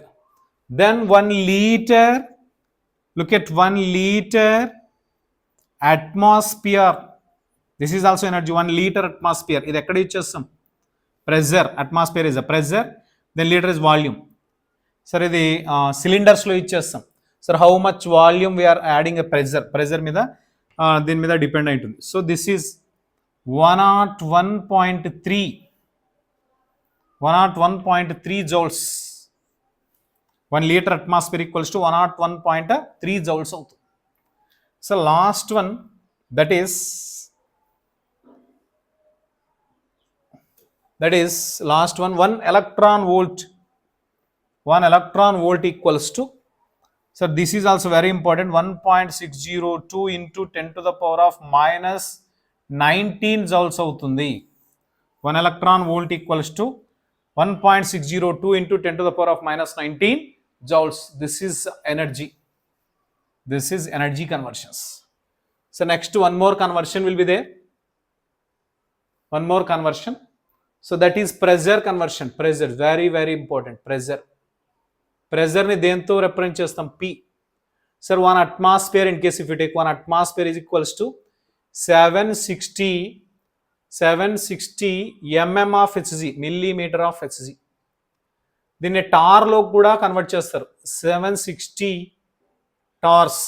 Then 1 liter, look at 1 liter atmosphere. This is also energy. 1 liter atmosphere. ఇది ఎక్కడ ఇచ్చేస్తాం pressure. Atmosphere is a pressure, then litre is volume. Sir ఇది సిలిండర్స్లో ఇచ్చేస్తాం. Sir how much volume we are adding a pressure మీద దీని మీద depend అయి ఉంటుంది. So this is 101.3 joules. 1 liter atmosphere equals to 101.3 joules అవుతుంది. So last one that is last one 1 electron volt equals to, so this is also very important, 1.602 into 10⁻⁻19 joules అవుతుంది. 1 electron volt equals to 1.602 into 10⁻⁻19 joules. This is energy conversions. So next one more conversion will be there. One more conversion. So that is pressure conversion. Pressure, very, very important. Pressure ni dento represent chestam P. Sir, 1 atmosphere, in case if you take 1 atmosphere is equals to 760 mm of Hg, millimeter of Hg. దీన్ని torr లో కూడా కన్వర్ట్ చేస్తారు. 760 torrs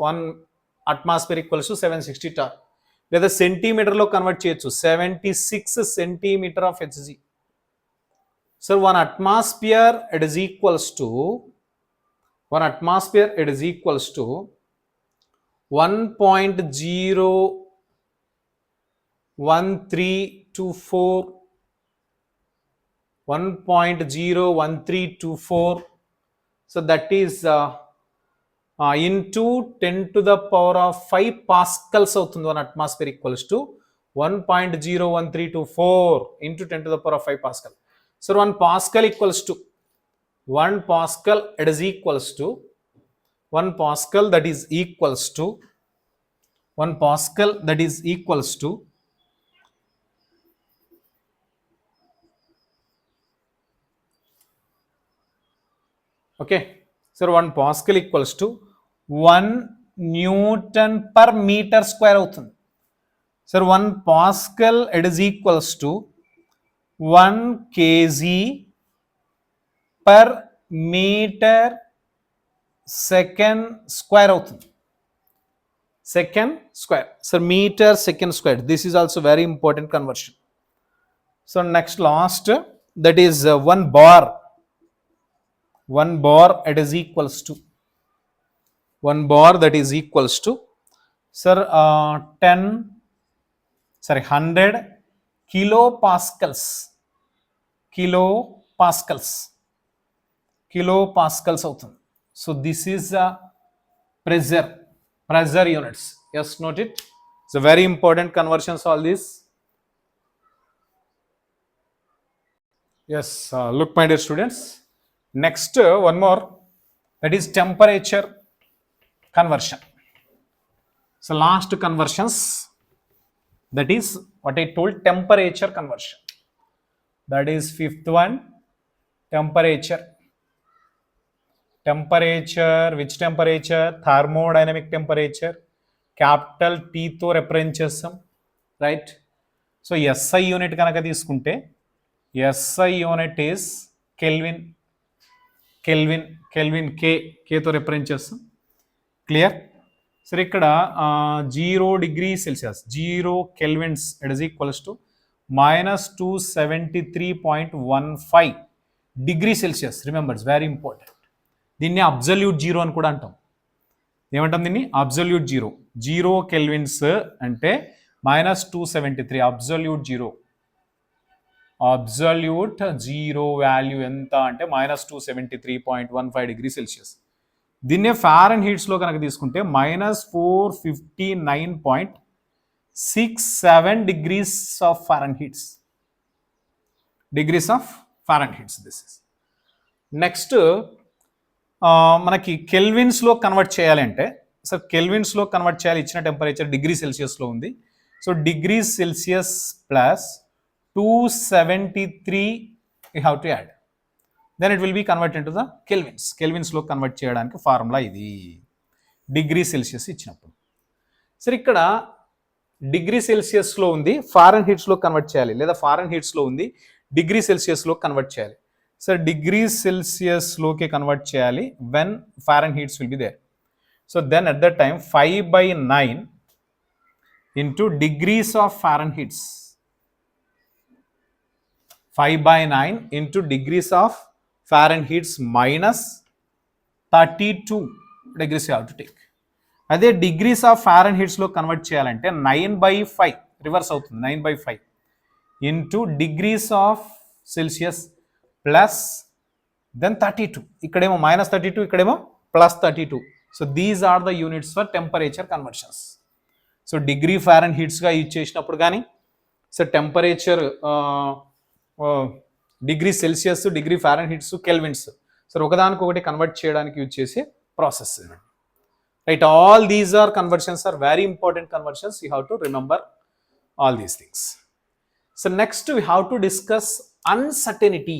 1 atmosphere equals to 760 torr. లేదా సెంటీమీటర్లో కన్వర్ట్ చేయొచ్చు 76 centimetre of Hg. So 1 atmosphere it is equals to 1.01324. So that is into 10⁵ pascals అవుతుంది. 1 atmosphere equals to 1.01324 into 10⁵ pascal. So 1 pascal equals to 1 pascal, it is equals to 1 pascal that is equals to 1 pascal that is equals to okay. So 1 pascal equals to 1 Newton per meter square అవుతుంది. Sir 1 pascal it is equals to 1 kg per meter second square అవుతుంది. Second square. Sir meter second square. This is also very important conversion. So next last that is 1 bar. 1 bar it is equals to 1 bar that is equals to sir 100 kilopascals అవుతుంది. So this is pressure. pressure units. Yes, note it. It's a very important conversions, all these. Yes, look my dear students. Next, one more, that is temperature conversion. So last conversions, that is what I told, temperature conversion. That is fifth one, temperature. Temperature, which temperature? Thermodynamic temperature. Capital T తో represent చేస్తాం, right. So SI unit కనుక తీసుకుంటే SI unit is kelvin. Kelvin kelvin కేతో represent చేస్తాం. Clear? సరే, ఇక్కడ 0 degree Celsius, 0 kelvins, it is equals to -273.15 degree Celsius. Remember, it's very important. దీన్ని absolute zero అని కూడా అంటాం. ఏమంటాం దీన్ని? Absolute zero. 0 కెల్విన్స్ అంటే -273, absolute zero. Absolute zero value ఎంత అంటే -273.15 డిగ్రీ సెల్సియస్. దీన్నే ఫారెన్ హీట్స్లో కనుక తీసుకుంటే -459.67 degrees of foreign heats. Degrees of foreign heats this is. Next, మనకి కెల్విన్స్లో కన్వర్ట్ చేయాలి అంటే, సార్ కెల్విన్స్లో కన్వర్ట్ చేయాలి, ఇచ్చిన టెంపరేచర్ డిగ్రీ సెల్సియస్లో ఉంది. So degree Celsius plus 273 you have to add, then it will be convert in to the kelvins. కెల్విన్స్లో convert చేయడానికి formula ఇది, డిగ్రీ సెల్సియస్ ఇచ్చినప్పుడు. సరే, ఇక్కడ డిగ్రీ సెల్సియస్లో ఉంది, ఫారెన్ హీట్స్లో కన్వర్ట్ చేయాలి, లేదా ఫారెన్ హీట్స్లో ఉంది, డిగ్రీ సెల్సియస్లో కన్వర్ట్ చేయాలి. సార్ డిగ్రీ సెల్సియస్లోకి కన్వర్ట్ చేయాలి when Fahrenheits will be there. So then at that time 5/9 into degrees of Fahrenheits, 5/9 into degrees of Fahrenheits minus 32 degrees you have to take. అదే డిగ్రీస్ ఆఫ్ ఫారెన్ హీట్స్లో convert చేయాలంటే 9/5 reverse అవుతుంది, 9/5 into degrees of Celsius plus then 32. ఇక్కడేమో -32, ఇక్కడేమో +32. So these are the units for temperature conversions. So degree ఫారెన్ హీట్స్గా use చేసినప్పుడు కానీ, so temperature degree Celsius, degree Fahrenheits, kelvins, so ఒకదానికొకటి కన్వర్ట్ చేయడానికి యూజ్ చేసే process. Right, all these are conversions are very important conversions. You have to remember all these things. So next we have to discuss uncertainty.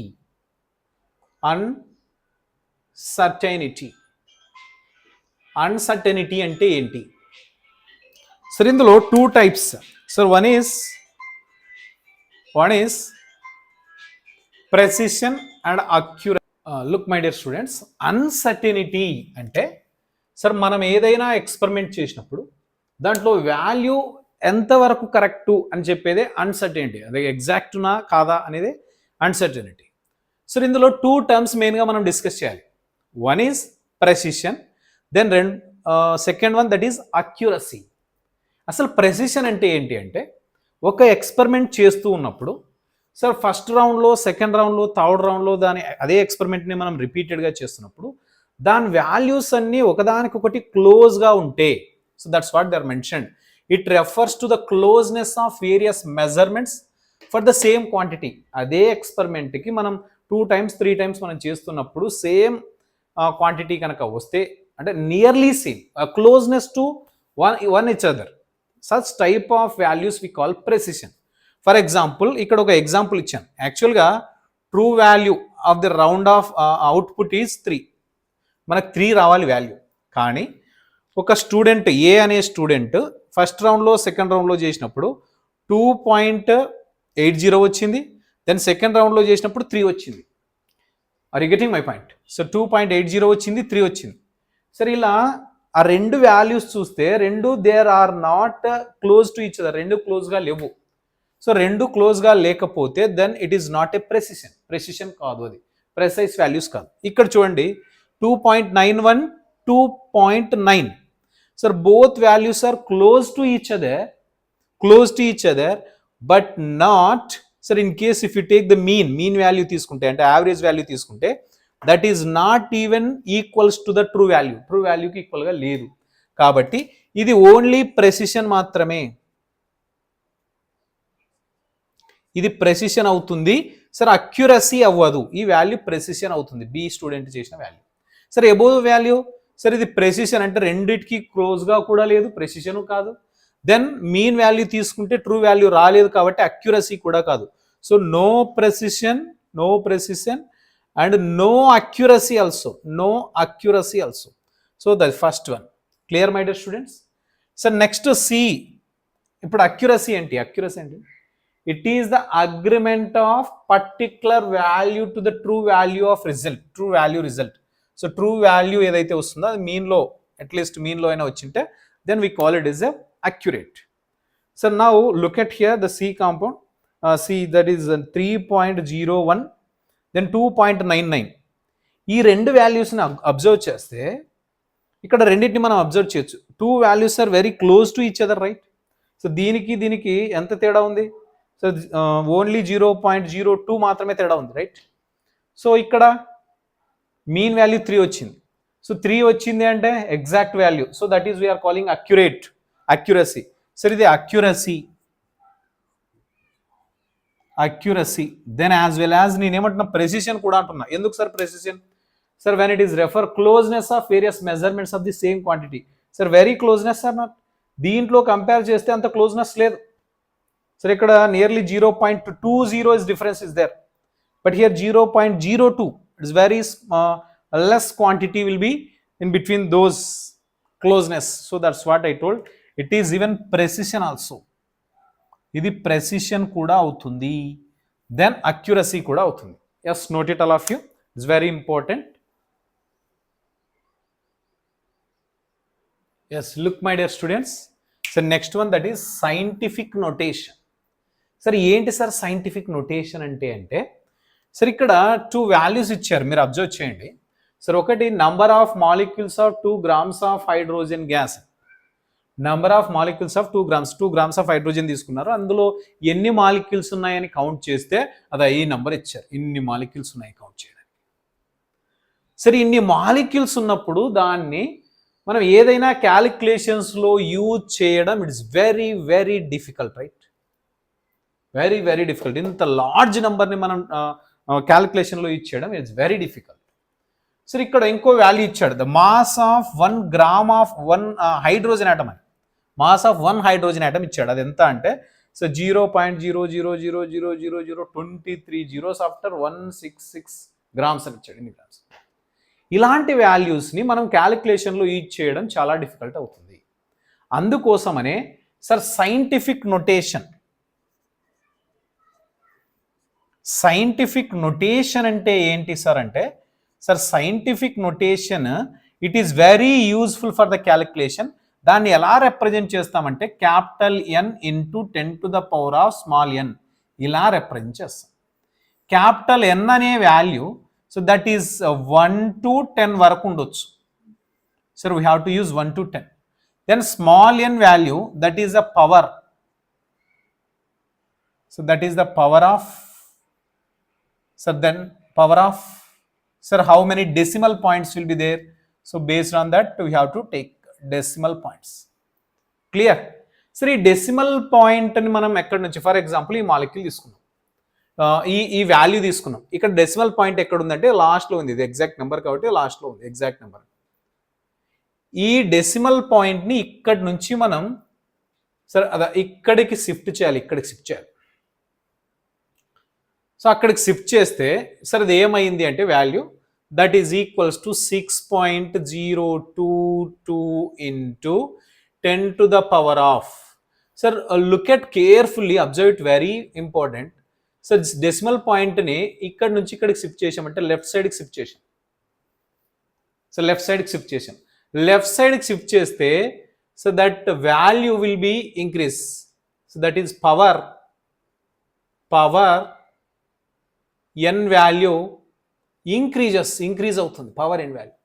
Uncertainty అంటే ఏంటి? Sir ఇందులో 2 types. Sir one is precision and accuracy. Look my dear students, uncertainty అంటే, sir మనం ఏదైనా experiment చేసినప్పుడు దాంట్లో value ఎంతవరకు correct అని చెప్పేదే అన్సర్టెనిటీ. అదే ఎగ్జాక్టునా కాదా అనేది అన్సర్టెనిటీ. సో ఇందులో 2 టర్మ్స్ మెయిన్గా మనం డిస్కస్ చేయాలి. One is precision, then second one that is accuracy. అసలు ప్రెసిషన్ అంటే ఏంటి అంటే, ఒక ఎక్స్పెరిమెంట్ చేస్తూ ఉన్నప్పుడు, సార్ ఫస్ట్ రౌండ్లో, సెకండ్ రౌండ్లో, థర్డ్ రౌండ్లో అదే ఎక్స్పెరిమెంట్ని మనం రిపీటెడ్గా చేస్తున్నప్పుడు దాని వాల్యూస్ అన్నీ ఒకదానికొకటి క్లోజ్గా ఉంటే, so that's what they are mentioned. It refers to the closeness of various measurements for the same quantity. అదే ఎక్స్పెరిమెంట్కి మనం 2 times 3 times మనం చేస్తున్నప్పుడు సేమ్ క్వాంటిటీ కనుక వస్తే, అంటే nearly same, closeness to one each other, such type of values we call precision. For example, ఇక్కడ ఒక ఎగ్జాంపుల్ ఇచ్చాను. యాక్చువల్గా true value of the round of output is 3. మనకు 3 రావాలి వాల్యూ. కానీ ఒక స్టూడెంట్, ఏ అనే స్టూడెంట్ ఫస్ట్ రౌండ్లో, సెకండ్ రౌండ్లో చేసినప్పుడు 2.80 వచ్చింది, దెన్ సెకండ్ రౌండ్లో చేసినప్పుడు 3 వచ్చింది. Are you getting my point? So 2.80 వచ్చింది, 3 వచ్చింది. సరే, ఇలా ఆ 2 వాల్యూస్ చూస్తే 2 there are not close to each other, 2 క్లోజ్గా లేవు. సో 2 క్లోజ్గా లేకపోతే then it is not a precision. Precision కాదు, అది ప్రెసైజ్ వాల్యూస్ కాదు. ఇక్కడ చూడండి, 2.91, 2.9. Sir, both values are close to each other, but not, sir, in case if you take the mean value తీసుకుంటే, అంటే average value తీసుకుంటే, that is not even equals to the true value కి ఈక్వల్గా లేదు. కాబట్టి ఇది ఓన్లీ ప్రెసిషన్ మాత్రమే, ఇది ప్రెసిషన్ అవుతుంది సార్, అక్యురసీ అవ్వదు. ఈ వాల్యూ ప్రెసిషన్ అవుతుంది, బి స్టూడెంట్ చేసిన వాల్యూ. సరే అబోవ్ వాల్యూ, సరే ఇది ప్రెసిషన్ అంటే రెండిటికి క్లోజ్గా కూడా లేదు, ప్రెసిషన్ కాదు. దెన్ మీన్ వాల్యూ తీసుకుంటే ట్రూ వాల్యూ రాలేదు కాబట్టి అక్యురసీ కూడా కాదు. So no precision and no accuracy also, no accuracy also. So the first one clear my dear students. Sir next C. ఇప్పుడు అక్యురసీ ఏంటి? అక్యురసీ ఏంటి? It is the agreement of particular value to the true value of result, true value result. So true value ఏదైతే వస్తుందో అది మీన్లో, at least మీన్లో అయినా వచ్చింటే then we call it is a accurate. So now look at here the C compound, C that is 3.01 then 2.99. ఈ రెండు వాల్యూస్ని అబ్జర్వ్ చేస్తే ఇక్కడ రెండింటిని మనం అబ్జర్వ్ చేయొచ్చు. Two values are very close to each other, right? So దీనికి ఎంత తేడా ఉంది? సో ఓన్లీ 0.02 మాత్రమే తేడా ఉంది, రైట్? సో ఇక్కడ మీన్ వాల్యూ 3 వచ్చింది. సో 3 వచ్చింది అంటే exact value. So that is we are calling accurate, accuracy. సరే ఇది accuracy, then as well as నేనేమంటున్నా ప్రెసిషన్ కూడా అంటున్నా. ఎందుకు sir precision? Sir when it is refer closeness of various measurements of the same quantity. Sir very closeness sir not, దీంట్లో compare చేస్తే అంత closeness లేదు. సార్ ఇక్కడ nearly 0.20 is difference is there, but here 0.02 it is very less quantity will be in between those closeness. So that's what I told. It is even precision also. ఇది precision కూడా అవుతుంది, దెన్ accuracy కూడా అవుతుంది. Yes, note it all of you, it's very important. Yes, look my dear students. So next one that is scientific notation. సరే ఏంటి sir scientific notation అంటే sir ఇక్కడ 2 వాల్యూస్ ఇచ్చారు, మీరు అబ్జర్వ్ చేయండి. సార్ ఒకటి number of molecules of 2 grams of hydrogen gas, number of molecules of 2 grams of hydrogen తీసుకున్నారు. అందులో ఎన్ని మాలిక్యూల్స్ ఉన్నాయని కౌంట్ చేస్తే అది ఈ నెంబర్ ఇచ్చారు, ఇన్ని మాలిక్యూల్స్ ఉన్నాయి కౌంట్ చేయడానికి. సరే ఇన్ని మాలిక్యూల్స్ ఉన్నప్పుడు దాన్ని మనం ఏదైనా క్యాలిక్యులేషన్స్లో యూజ్ చేయడం it's very very difficult, right? Very very difficult. ఇంత లార్జ్ నెంబర్ని మనం క్యాలిక్యులేషన్లో యూజ్ చేయడం ఇట్స్ వెరీ డిఫికల్ట్. సరే ఇక్కడ ఇంకో వాల్యూ ఇచ్చాడు, the mass of 1 gram of 1 hydrogen atom అని, మాస్ ఆఫ్ 1 హైడ్రోజన్ ఆటమ్ ఇచ్చాడు. అది ఎంత అంటే సో 0.0000023 జీరోస్ ఆఫ్టర్ 166 grams అని ఇచ్చాడు. ఇన్ని గ్రామ్స్. ఇలాంటి వాల్యూస్ని మనం క్యాలిక్యులేషన్లో యూజ్ చేయడం చాలా డిఫికల్ట్ అవుతుంది. అందుకోసమనే సార్ సైంటిఫిక్ నొటేషన్ అంటే ఏంటి సార్ అంటే, sir scientific notation it is very useful for the calculation. దాన్ని ఎలా రిప్రజెంట్ చేస్తామంటే క్యాపిటల్ ఎన్ ఇంటూ 10⁻⁻n ఇలా రిప్రజెంట్ చేస్తాం. క్యాపిటల్ ఎన్ అనే value so that is 1 to 10 వరకు ఉండొచ్చు. Sir we have to use 1 to 10. Then small n value that is the power, so that is the power of, so then power of, sir how many decimal points will be there? So based on that we have to take decimal points. Clear? Sir ఈ decimal point అని మనం ఎక్కడి నుంచి, for example ఈ molecule తీసుకున్నాం, ఈ value తీసుకున్నాం. ఇక్కడ డెసిమల్ పాయింట్ ఎక్కడ ఉందంటే లాస్ట్లో ఉంది, ఇది ఎగ్జాక్ట్ నెంబర్ కాబట్టి లాస్ట్లో ఉంది ఎగ్జాక్ట్ నెంబర్. ఈ డెసిమల్ పాయింట్ని ఇక్కడి నుంచి మనం సరే ఇక్కడికి షిఫ్ట్ చేయాలి, సో అక్కడికి షిఫ్ట్ చేస్తే సార్ అది ఏమైంది అంటే value that is equals to 6.022 into 10⁻⁻. Sir look at carefully, observe it, very important. Sir decimal పాయింట్ని ఇక్కడ నుంచి ఇక్కడికి షిఫ్ట్ చేసామంటే లెఫ్ట్ సైడ్కి షిఫ్ట్ చేసాం. సో లెఫ్ట్ సైడ్కి షిఫ్ట్ చేస్తే so that value will be increase. So that is power N value increase అవుతుంది, పవర్ ఎన్ వాల్యూ.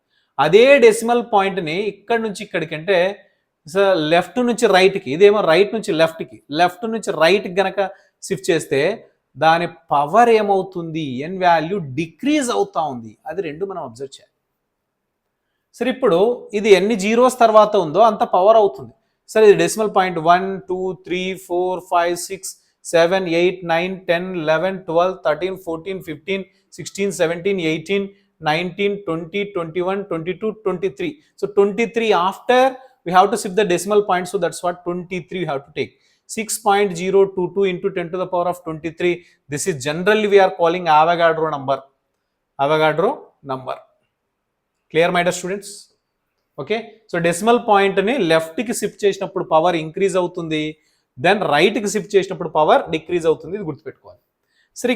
అదే డెసిమల్ పాయింట్ని ఇక్కడ నుంచి ఇక్కడికి అంటే లెఫ్ట్ నుంచి రైట్కి, ఇదేమో రైట్ నుంచి రైట్కి గనక షిఫ్ట్ చేస్తే దాని పవర్ ఏమవుతుంది, ఎన్ వాల్యూ డిక్రీజ్ అవుతా ఉంది. అది రెండు మనం అబ్జర్వ్ చేయాలి. సరే ఇప్పుడు ఇది ఎన్ని జీరోస్ తర్వాత ఉందో అంత పవర్ అవుతుంది. సరే ఇది decimal point 1 2 3 4 5 6 7 8 9 10 11 12 13 14 15 16 17 18 19 20 21 22 23. So 23 after we have to shift the decimal point, so that's what 23 we have to take. 6.022 into 10 to the power of 23. This is generally we are calling Avogadro number. Avogadro number. Clear, my dear students? Okay, so decimal పాయింట్ని లెఫ్ట్కి shift చేసినప్పుడు power increase అవుతుంది, then రైట్కి shift చేసినప్పుడు power decrease అవుతుంది. ఇది గుర్తుపెట్టుకోవాలి. సరే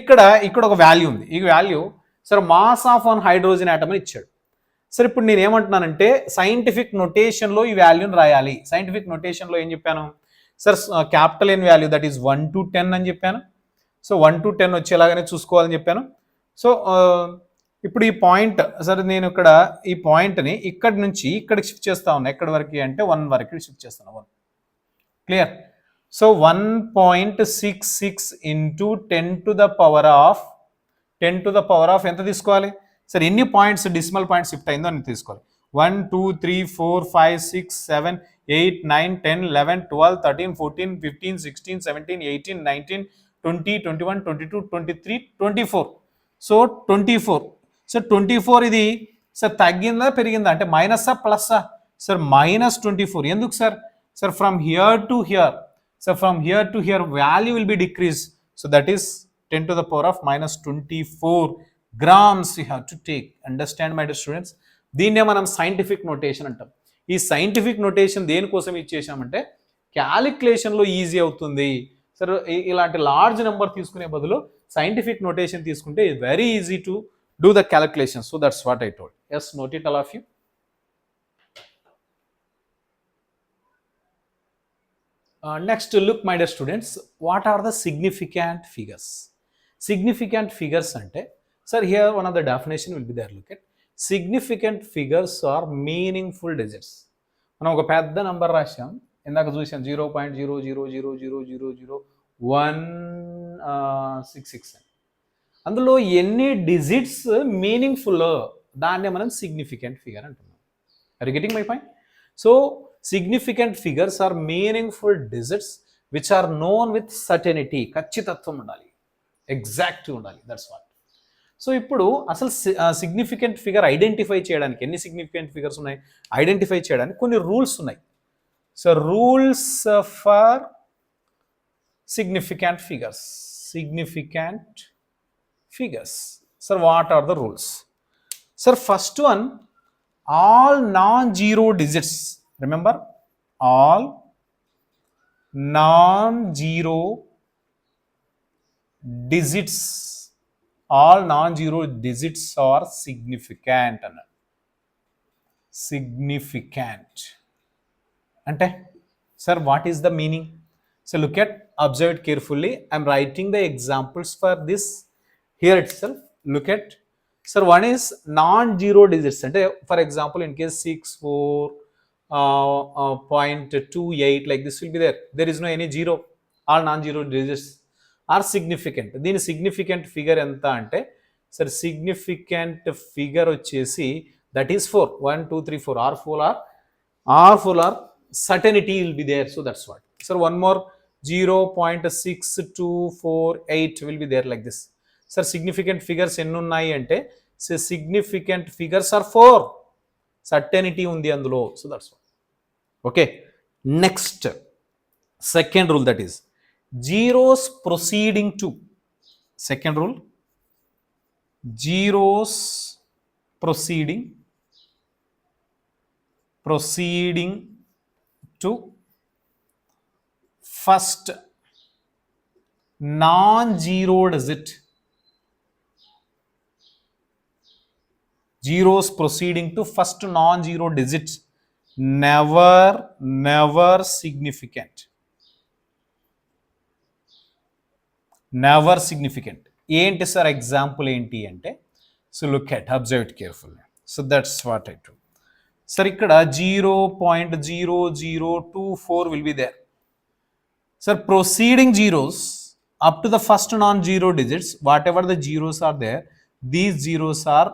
ఇక్కడ ఒక వాల్యూ ఉంది. ఈ వాల్యూ సరే mass of one hydrogen atom అని ఇచ్చాడు. సరే ఇప్పుడు నేను ఏమంటున్నానంటే సైంటిఫిక్ నొటేషన్లో ఈ వాల్యూని రాయాలి. సైంటిఫిక్ నొటేషన్లో ఏం చెప్పాను sir, capital N value that is 1 to 10 అని చెప్పాను. సో 1 to 10 వచ్చేలాగానే చూసుకోవాలని చెప్పాను. సో ఇప్పుడు ఈ పాయింట్ సరే నేను ఇక్కడ ఈ పాయింట్ని ఇక్కడి నుంచి ఇక్కడికి షిఫ్ట్ చేస్తా ఉన్నా. ఎక్కడి వరకు అంటే 1 వరకు షిఫ్ట్ చేస్తాను. 1 clear. So 1.66 into 10 to the power of ఎంత తీసుకోవాలి సరే, ఎన్ని పాయింట్స్ డెసిమల్ పాయింట్స్ షిఫ్ట్ అయిందో అని తీసుకోవాలి. 1 2 3 4 5 6 7 8 9 10 11 12 13 14 15 16 17 18 19 20 21 22 23 24. సో 24. సో 24 ఇది సార్ తగ్గిందా పెరిగిందా అంటే మైనసా ప్లస్సా సార్ -24. ఎందుకు sir sir from here to hear, so from here to hear value will B decrease. So that is 10 to the power of -24 grams you have to take. Understand, my dear students? దీన్నే మనం scientific notation అంటాం. ఈ scientific notation దేనికోసం ఇచ్చేసామంటే క్యాలిక్యులేషన్లో easy అవుతుంది. సరే ఇలాంటి large number తీసుకునే బదులు సైంటిఫిక్ నోటేషన్ తీసుకుంటే very easy to do the calculation. So that's what I told. Yes, note it all of you. Next, look, my dear students, what are the significant figures? Significant figures ante sir, here one of the definition will be there. Look at significant figures are meaningful digits. మనం ఒక పెద్ద number రాశాం, ఇందాక చూసాం 0.000000166. అందులో ఎన్ని digits meaningful దాన్నే మనం significant figure అంటున్నాం. Are you getting my point? So significant figures are meaningful digits which are known with certainty. ఖచ్చితత్వం ఉండాలి, ఎగ్జాక్ట్ ఉండాలి. That's what. సో ఇప్పుడు అసలు సిగ్నిఫికెంట్ ఫిగర్ ఐడెంటిఫై చేయడానికి ఎన్ని సిగ్నిఫికెంట్ ఫిగర్స్ ఉన్నాయి ఐడెంటిఫై చేయడానికి కొన్ని రూల్స్ ఉన్నాయి. So rules for significant figures. Significant figures. Sir, what are the rules? Sir, first one, all non-zero digits. Remember, all non-zero digits. All non-zero digits are significant. Significant. Ante, sir, what is the meaning? So look at, observe it carefully. I am writing the examples for this here itself. Look at, sir, one is non-zero digits. And for example, in case 64.28 like this will be there. There is no any zero. All non-zero digits are significant. Then significant figure enta ante, sir, significant figure vachesi that is 4. 1 2 3 4 R4 are certainty will be there. So that's what. Sir, one more 0.6248 will be there like this. Sir, significant figures ennu unnayi ante, so significant figures are 4. Certainty undi andulo. So that's what. Okay. Next, second rule, that is zeros proceeding to. Second rule, zeros proceeding to first non-zero digit. Zeros proceeding to first non-zero digit never significant. Never significant. ఏంటి సార్ example ఏంటి అంటే, so look at, observe it carefully. So that's what I do. Sir ఇక్కడ 0.0024 will be there. Sir, proceeding zeros up to the first non-zero digits, whatever the zeros are there, these zeros are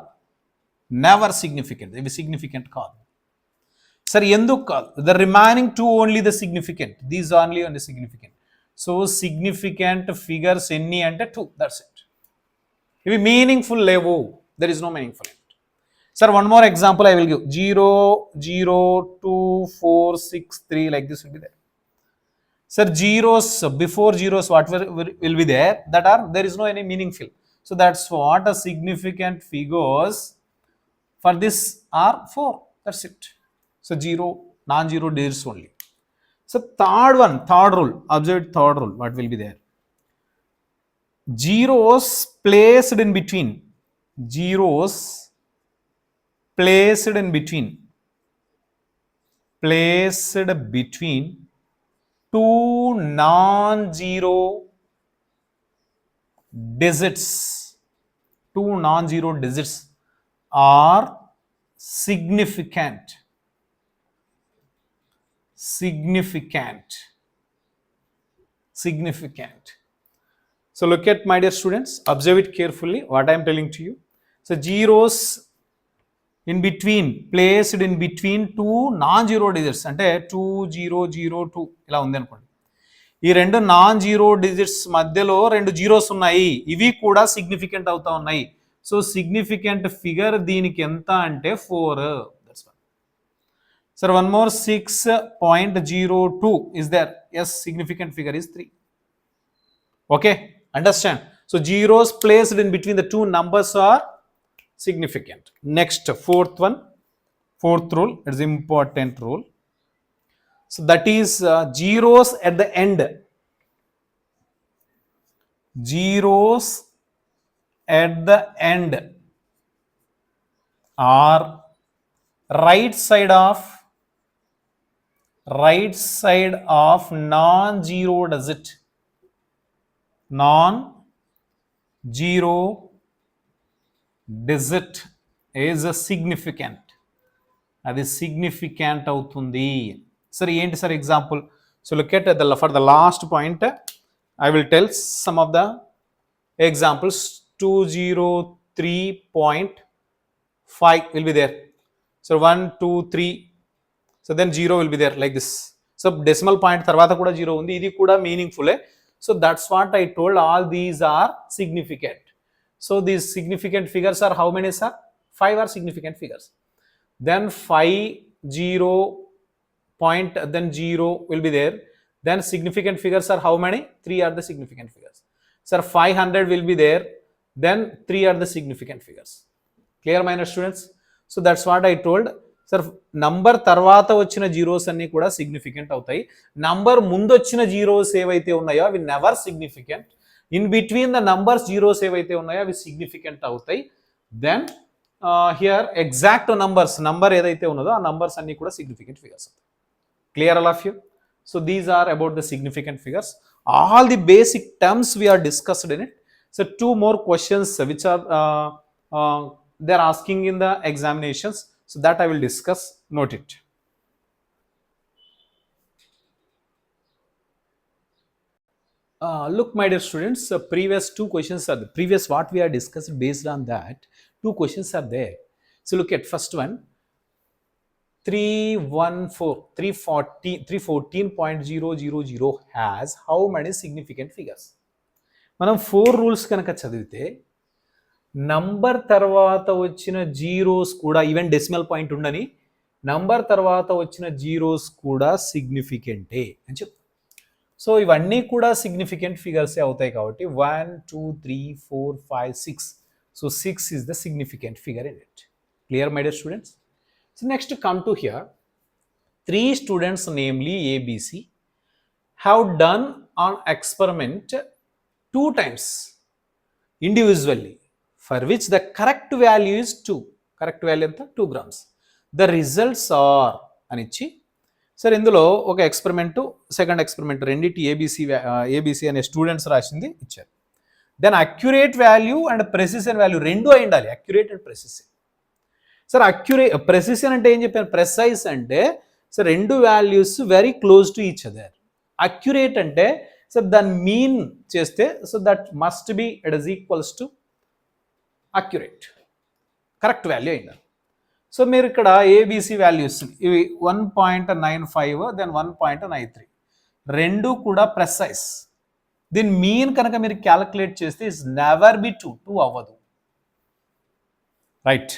never significant, ఇవి significant కాదు. సరే ఎందుకు కాదు? The remaining two only the significant, these only significant. So significant figures ఎన్ని అంటే 2, that's it. ఇవి meaningful లేవు, there is no meaningful. Sir, one more example I will give. 0, 0, 2, 4, 6, 3, like this will be there. Sir, zeros, before zeros, what will be there? There is no any meaningful. So that's what a significant figures for this are 4. That's it. So 0, non-zero digits only. So third rule, observe third rule, what will be there? Zeros placed in between. Zeros placed between two non-zero digits, are significant. So look at, my dear students, observe it carefully what I am telling to you. So zeros placed in between two non-zero digits, అంటే 2, 0, 0, 2 ఇలా ఉంది అనుకోండి. ఈ రెండు non zero digits మధ్యలో రెండు zeros ఉన్నాయి, ఇవి కూడా సిగ్నిఫికెంట్ అవుతా ఉన్నాయి. సో సిగ్నిఫికెంట్ ఫిగర్ దీనికి ఎంత అంటే 4. That's one. Sir one more, 6.02 is there. Yes, significant figure is 3. Okay, understand? So zeros placed in between the two numbers are significant. Next, fourth rule, it's important rule. So that is zeros at the end. Zeros at the end are right side of non-zero digit. Non-zero digit is a significant. అది significant అవుతుంది. సరే ఏంటి సార్ example? So look at for the last point I will tell some of the examples. 203.5 will be there. So 1, 2, 3. So then 0 will be there like this. So decimal point తర్వాత కూడా 0 ఉంది, ఇది కూడా మీనింగ్ఫుల్లే. So that's what I told, all these are significant. So these significant figures are how many, sir? 5 are significant figures. Then 5, 0, point, then 0 will be there. Then significant figures are how many? 3 are the significant figures. Sir, 500 will be there. Then 3 are the significant figures. Clear, minor students? So that's what I told. Sir, number తర్వాత వచ్చిన zeros అన్ని కూడా significant అవుతాయి. Number ముందు వచ్చిన zeros ఏవైతే ఉన్నాయో అవి never significant. In between the numbers zeros ఏవైతే ఉన్నాయో అవి సిగ్నిఫికెంట్ అవుతాయి. దెన్ హియర్ ఎగ్జాక్ట్ నంబర్ ఏదైతే ఉన్నదో ఆ నంబర్స్ అన్ని కూడా సిగ్నిఫికెంట్ ఫిగర్స్ అవుతాయి. Clear all of you? So these are about the significant figures. All the basic terms we are discussed in it. So 2 more questions which are they are asking in the examinations. So that I will discuss. Note it. Look, my dear students, previous 2 questions are the previous what we are discussed. Based on that, 2 questions are there. So look at first one. 314.000 has how many significant figures? మనం 4 rules కనుక చదివితే number తర్వాత వచ్చిన zeros కూడా, even decimal point ఉండని, number తర్వాత వచ్చిన zeros కూడా సిగ్నిఫికెంటే అని చెప్తాం. సో ఇవన్నీ కూడా సిగ్నిఫికెంట్ ఫిగర్సే అవుతాయి కాబట్టి 1, 2, 3, 4, 5, 6. So 6 is the significant figure in it. Clear, my dear students? So next, come to here. 3 students, namely ABC, have done an experiment 2 times individually, for which the correct value is 2. Correct value ఎంత? 2 grams. The results are అనిచ్చి, సరే ఇందులో ఒక experiment, second experiment రెండింటి A B C అనే students రాసింది ఇచ్చారు. Then accurate value and precision value రెండు అయి ఉండాలి, accurate and precision. Sir precision అంటే ఏం చెప్పాను? ప్రెసైజ్ అంటే సార్ రెండు values very close to each other. Accurate అంటే సార్ దాన్ని మీన్ చేస్తే so that must be it is equals to accurate, correct value అయింది. సో మీరు ఇక్కడ ఏబిసి వాల్యూస్ ఇవి 1.95 దెన్ 1.93 రెండు కూడా ప్రెసైజ్. దీని మీన్ కనుక మీరు క్యాలిక్యులేట్ చేస్తే ఇస్ నెవర్ బి 2 అవ్వదు, రైట్.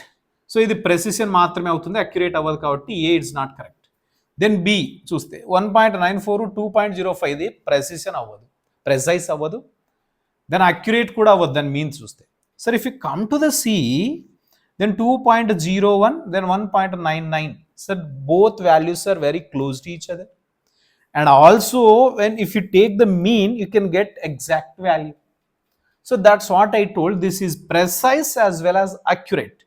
సో ఇది ప్రెసిషన్ మాత్రమే అవుతుంది, అక్యురేట్ అవ్వదు కాబట్టి A it's not correct. Then B చూస్తే 1.94 2.05 ఇది ప్రెసిషన్ అవ్వదు, ప్రెసైజ్ అవ్వదు, దెన్ అక్యురేట్ కూడా అవ్వదు దాని మీన్ చూస్తే. Sir if you come to the C then 2.01 then 1.99, so both values are very close to each other, and also when if you take the mean you can get exact value. So that's what I told, this is precise as well as accurate.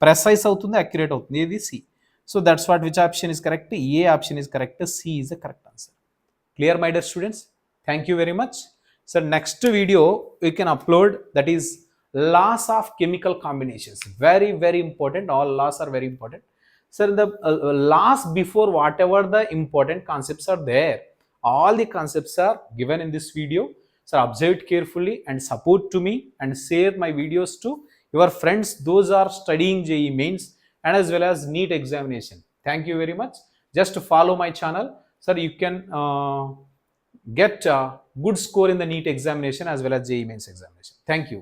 Precise avutundi, accurate avutundi, ఇది C. So that's what, which option is correct? A option is correct, C is the correct answer. Clear my dear students? Thank you very much. So next video we can upload, that is laws of chemical combinations. Very very important, all laws are very important. So the laws before whatever the important concepts are there, all the concepts are given in this video. So observe it carefully and support to me and share my videos to your friends, those are studying JEE mains and as well as NEET examination. Thank you very much. Just follow my channel so you can get a good score in the NEET examination as well as JEE mains examination. Thank you.